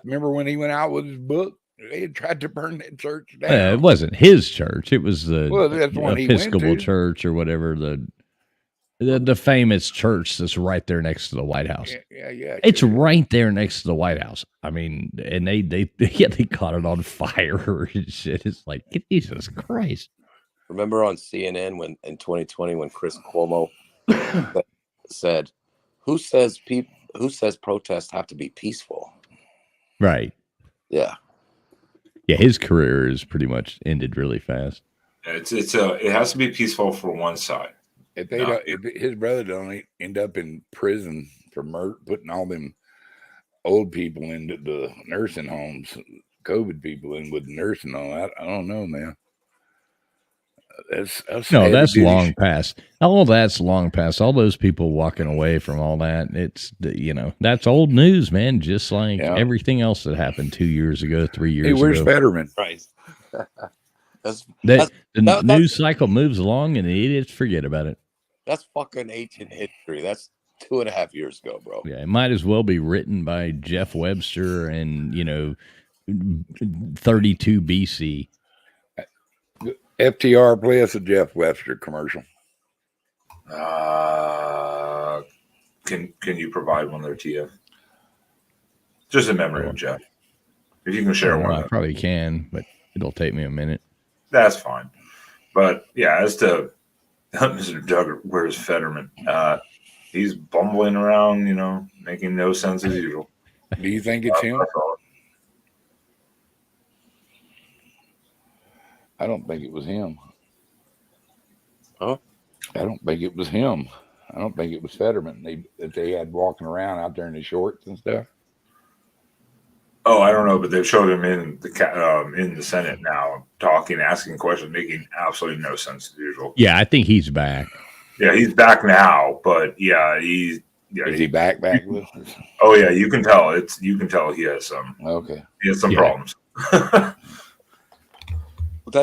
S4: Remember when he went out with his book? They had tried to burn that church down.
S3: It wasn't his church; it was the
S4: that's one
S3: Episcopal church or whatever, the famous church that's right there next to the White House.
S4: Yeah.
S3: It's right there next to the White House. I mean, and they caught it on fire and shit. It's like, Jesus Christ.
S1: Remember on CNN when in 2020 when Chris Cuomo said, "Who says protests have to be peaceful?"
S3: Right.
S1: Yeah.
S3: Yeah, his career is pretty much ended really fast.
S2: It has to be peaceful for one side.
S4: If his brother don't end up in prison for putting all them old people into the nursing homes, COVID people in with nursing home, I don't know, man. That's
S3: long past. All that's long past. All those people walking away from all that, that's old news, man. Just like everything else that happened 2 years ago, 3 years ago.
S4: Hey, where's Fetterman?
S1: Right.
S3: The news cycle moves along, and the idiots forget about it.
S1: That's fucking ancient history. That's 2.5 years ago, bro.
S3: Yeah, it might as well be written by Jeff Webster and 32 BC.
S4: FTR, play us a Jeff Webster commercial.
S2: Can you provide one there, TF? Just in memory of Jeff. If you can share one.
S3: I probably can, but it'll take me a minute.
S2: That's fine. But yeah, as to Mr. Doug, where's Fetterman? He's bumbling around, making no sense as usual.
S4: Do you think it's him? I don't think it was him.
S1: Huh?
S4: I don't think it was him. I don't think it was Fetterman that they had walking around out there in the shorts and stuff.
S2: Oh, I don't know, but they've showed him in the Senate now, talking, asking questions, making absolutely no sense as usual.
S3: Yeah, I think he's back.
S2: Yeah, he's back now, but is
S4: he back with us?
S2: Oh yeah, you can tell. You can tell he has some.
S4: Okay.
S2: He has some problems.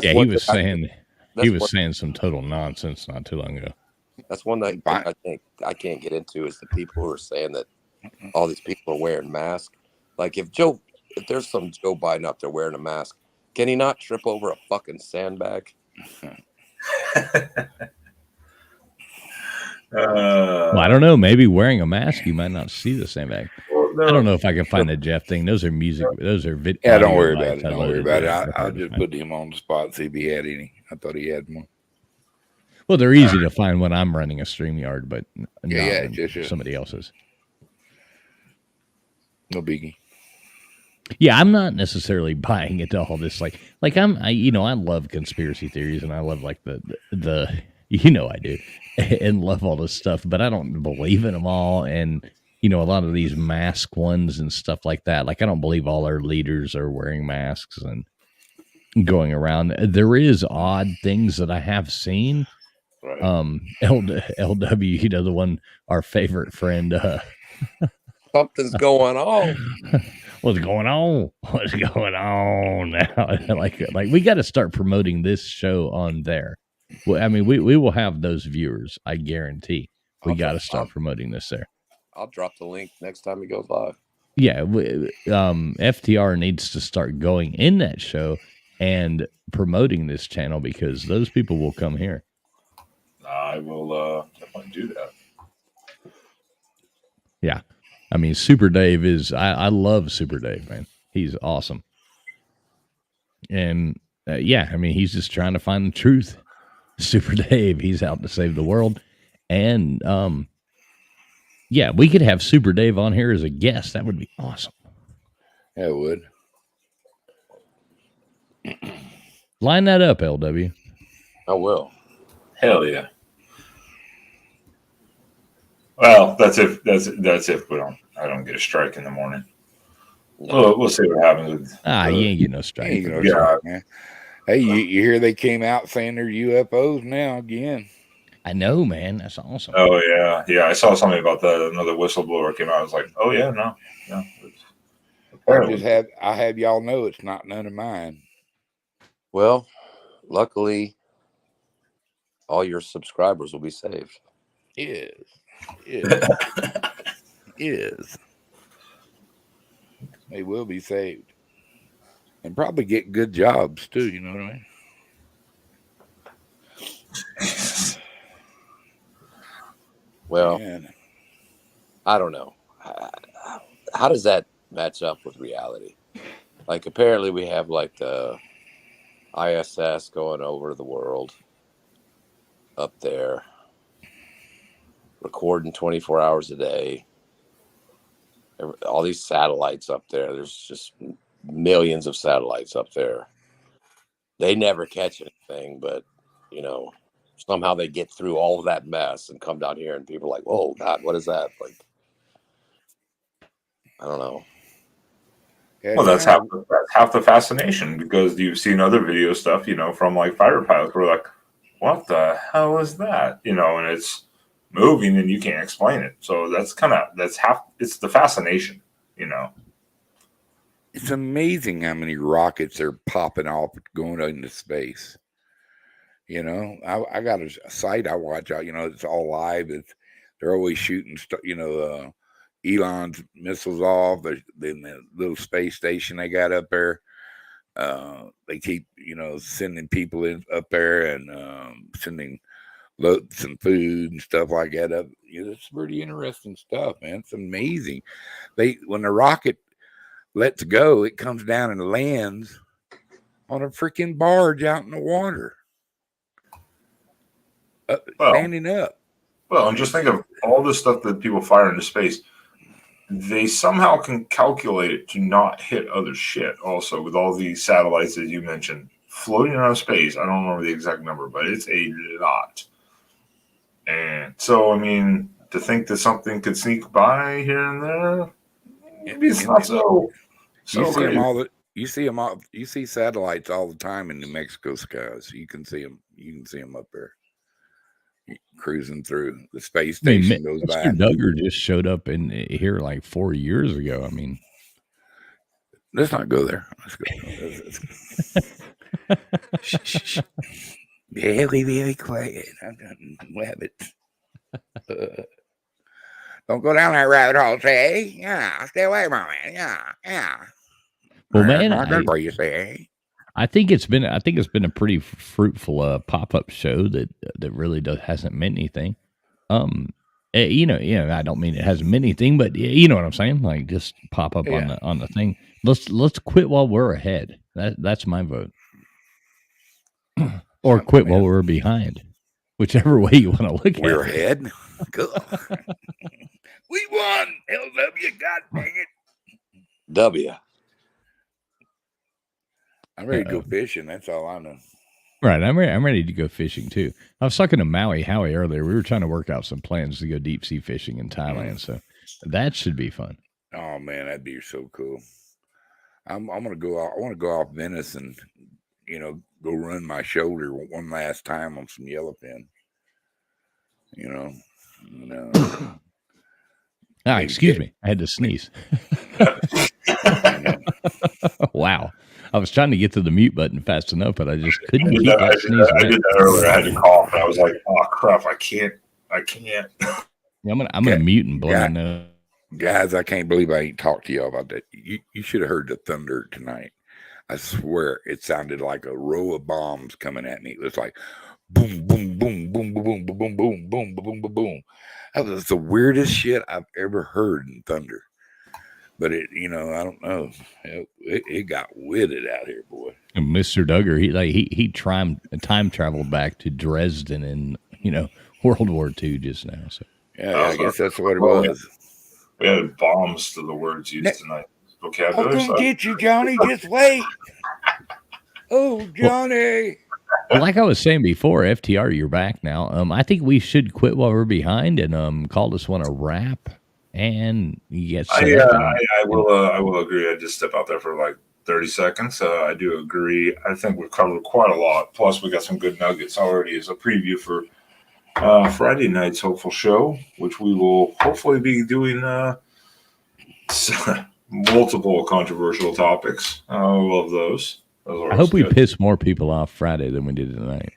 S3: He was saying some total nonsense not too long ago.
S1: That's one thing I think I can't get into is the people who are saying that all these people are wearing masks. Like if there's some Joe Biden up there wearing a mask, can he not trip over a fucking sandbag?
S3: Well, I don't know. Maybe wearing a mask, you might not see the sandbag. I don't know if I can find the Jeff thing. Those are music. Those are video.
S4: Yeah, don't worry about it. Don't worry about it. I'll just put him on the spot and see if he had any. I thought he had one.
S3: Well, they're easy to find when I'm running a StreamYard, but
S4: just
S3: somebody else's.
S4: No biggie.
S3: Yeah, I'm not necessarily buying into all this. Like I love conspiracy theories, and I love like the I do, and love all this stuff, but I don't believe in them all. And a lot of these mask ones and stuff like that. Like I don't believe all our leaders are wearing masks and going around. There is odd things that I have seen. Right. LW, the one, our favorite friend,
S1: Something's going on.
S3: What's going on? What's going on now? like we got to start promoting this show on there. Well, I mean, we will have those viewers. I guarantee. We got to start promoting this there.
S1: I'll drop the link next time it goes live.
S3: Yeah, FTR needs to start going in that show and promoting this channel because those people will come here.
S2: I will definitely do that.
S3: Yeah. I mean, Super Dave is, I love Super Dave, man. He's awesome. And yeah, I mean, he's just trying to find the truth. Super Dave, he's out to save the world. And yeah, we could have Super Dave on here as a guest. That would be awesome.
S4: Yeah, it would.
S3: Line that up, LW.
S1: I will.
S2: Hell yeah. Well, that's if I don't get a strike in the morning.
S1: No.
S2: We'll see what happens. With,
S3: You ain't getting no strike.
S4: Ain't no strike, man. Hey, you hear they came out saying they're UFOs now again?
S3: I know, man. That's awesome.
S2: Oh yeah. I saw something about that. Another whistleblower came out. I was like, oh yeah, no.
S4: I have y'all know it's not none of mine.
S1: Well, luckily, all your subscribers will be saved.
S4: Is. They will be saved. And probably get good jobs too, you know what I mean?
S1: Well,
S4: Man.
S1: I don't know. How does that match up with reality? Like, apparently we have like the ISS going over the world up there, recording 24 hours a day. All these satellites up there. There's just millions of satellites up there. They never catch anything, but, you know, somehow they get through all of that mess and come down here and people are like, whoa, God, what is that? Like, I don't know.
S2: Well, that's half the fascination, because you've seen other video stuff, you know, from like fighter pilots. We're like, what the hell is that? You know, and it's moving and you can't explain it. So it's the fascination, you know.
S4: It's amazing how many rockets are popping off going into space. You know, I got a site I watch out, you know, it's all live. They're always shooting, Elon's missiles off. Then the little space station they got up there. They keep, you know, sending people up there and sending some food and stuff like that up. You know, it's pretty interesting stuff, man. It's amazing. When the rocket lets go, it comes down and lands on a freaking barge out in the water, standing up.
S2: Well, and just think of all the stuff that people fire into space. They somehow can calculate it to not hit other shit. Also, with all these satellites, as you mentioned, floating around space. I don't remember the exact number, but it's a lot. And so, I mean, to think that something could sneak by here and there, maybe it's not so.
S4: You see them all. You see them all. You see satellites all the time in New Mexico skies. You can see them. You can see them up there, cruising through. The space station goes by.
S3: Mr. Duggar just showed up in here like 4 years ago. I mean,
S4: let's not go there. Let's go. Shh. Very, very quiet. Rabbit. Don't go down that rabbit hole, say. Yeah, stay away from it. Yeah.
S3: Well, man, I think it's been a pretty fruitful pop-up show that really hasn't meant anything. You know, I don't mean it hasn't meant anything, but you know what I'm saying? Like, just pop up on the thing. Let's quit while we're ahead. That's my vote. Or quit while we're behind. Whichever way you want to look at it.
S4: We're ahead. Cool. We won. LW, God dang it.
S1: W.
S4: I'm ready to go fishing. That's all I know.
S3: Right. I'm ready to go fishing too. I was talking to Maui Howie earlier. We were trying to work out some plans to go deep sea fishing in Thailand. So that should be fun.
S4: Oh man, that'd be so cool. I'm gonna go out. I want to go off Venice and, you know, go run my shoulder one last time on some yellowfin. You know.
S3: Ah, excuse me. I had to sneeze. Wow. I was trying to get to the mute button fast enough, but I just couldn't keep that sneeze
S2: I
S3: away.
S2: did that earlier. I had to cough, and I was like, "Oh crap! I can't."
S3: Yeah, I'm gonna mute and blow my nose.
S4: Guys, I can't believe I ain't talked to y'all about that. You should have heard the thunder tonight. I swear it sounded like a row of bombs coming at me. It was like boom, boom, boom, boom, boom, boom, boom, boom, boom, boom, boom, boom. That was the weirdest shit I've ever heard in thunder. But it, I don't know. It got witted out here, boy.
S3: And Mr. Duggar, he time traveled back to Dresden in World War II just now. So
S4: yeah, I guess that's what it was.
S2: We had bombs to the words used tonight. Vocabulary.
S4: I'll come get you, Johnny. Just wait. Oh, Johnny.
S3: Well, like I was saying before, FTR, you're back now. I think we should quit while we're behind and call this one a wrap. And you get set up.
S2: I will agree. I just step out there for like 30 seconds. I do agree. I think we've covered quite a lot. Plus, we got some good nuggets already as a preview for Friday night's hopeful show, which we will hopefully be doing multiple controversial topics. I love those.
S3: I hope we piss more people off Friday than we did tonight.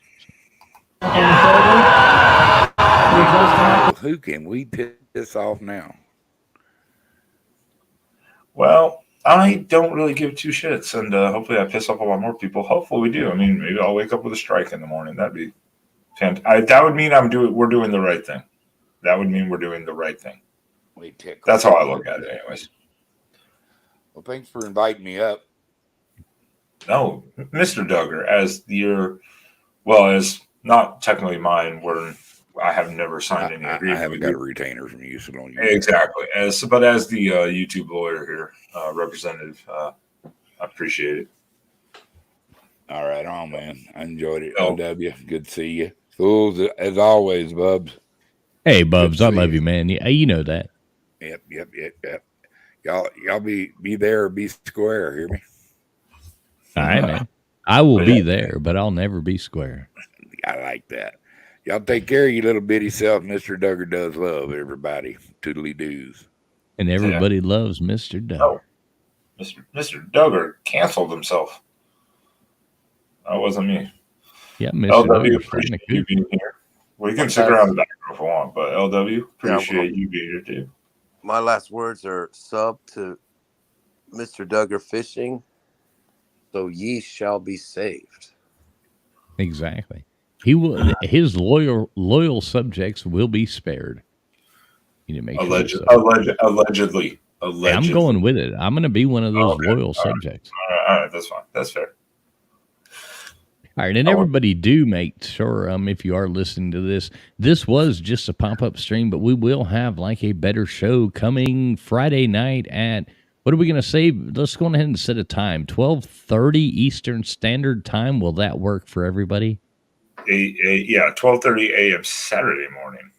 S4: Who can we piss off now?
S2: Well, I don't really give two shits, and hopefully I piss off a lot more people. Hopefully we do. I mean, maybe I'll wake up with a strike in the morning. That'd be fantastic. That would mean we're doing the right thing. That would mean we're doing the right thing. That's how I look at it, anyways.
S4: Well, thanks for inviting me up.
S2: No, Mr. Duggar, as not technically mine, I have never signed any agreement.
S4: I haven't got a retainer from you, so don't use
S2: exactly. But as the YouTube lawyer here, representative, I appreciate it.
S4: All right, on man. I enjoyed it. LW, good to see you. Fools as always, Bubs.
S3: Hey, Bubs, I love you, man. You know that.
S4: Yep. Y'all be there, be square. Hear me?
S3: All right, man. I will be there, but I'll never be square.
S4: I like that. Y'all take care of your little bitty self. Mr. Duggar does love everybody. Toodly doos.
S3: And everybody loves Mr. Duggar.
S2: Oh, Mr. Duggar canceled himself. That wasn't me.
S3: Yeah, Mr.
S2: LW, appreciate you being here. Well, you can stick around the back if you want, but LW, appreciate you being here too.
S1: My last words are sub to Mr. Duggar Fishing, so ye shall be saved.
S3: Exactly. He will. His loyal subjects will be spared. You need to make
S2: Allegedly.
S3: Hey, I'm going with it. I'm going to be one of those loyal subjects.
S2: All right, that's fine. That's fair.
S3: All right, and everybody do make sure, if you are listening to this was just a pop-up stream, but we will have like a better show coming Friday night at, what are we going to say? Let's go ahead and set a time, 12:30 Eastern Standard Time. Will that work for everybody?
S2: 12:30 a.m. Saturday morning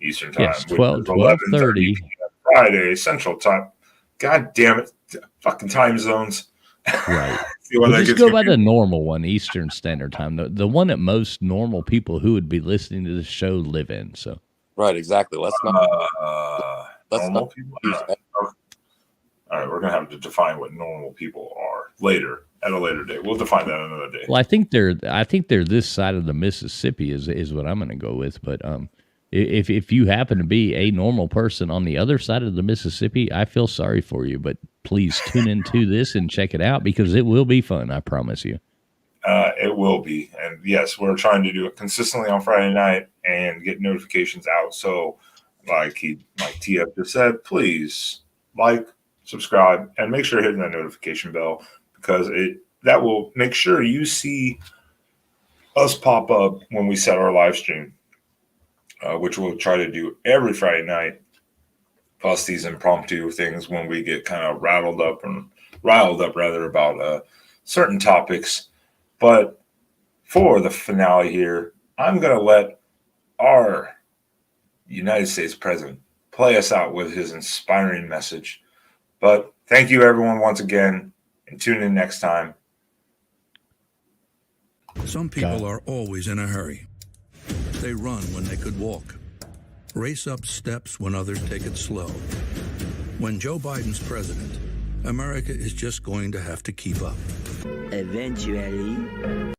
S2: Eastern Time.
S3: Yes, 12:30
S2: Friday Central Time. God damn it. Fucking time zones.
S3: Right. We'll just go by the normal one, Eastern Standard Time, the one that most normal people who would be listening to the show live in. So,
S1: right, exactly. Let's not
S2: people. All right, we're gonna have to define what normal people are at a later date. We'll define that another day.
S3: Well, I think they're this side of the Mississippi is what I'm going to go with. But if you happen to be a normal person on the other side of the Mississippi, I feel sorry for you. But please tune into this and check it out because it will be fun. I promise you.
S2: It will be. And yes, we're trying to do it consistently on Friday night and get notifications out. So like TF just said, please subscribe, and make sure you're hitting that notification bell because that will make sure you see us pop up when we set our live stream, which we'll try to do every Friday night, plus these impromptu things when we get kind of riled up about certain topics. But for the finale here, I'm going to let our United States president play us out with his inspiring message. But thank you, everyone, once again, and tune in next time.
S5: Some people are always in a hurry. They run when they could walk. race up steps when others take it slow. When Joe Biden's president, America is just going to have to keep up.
S6: Eventually,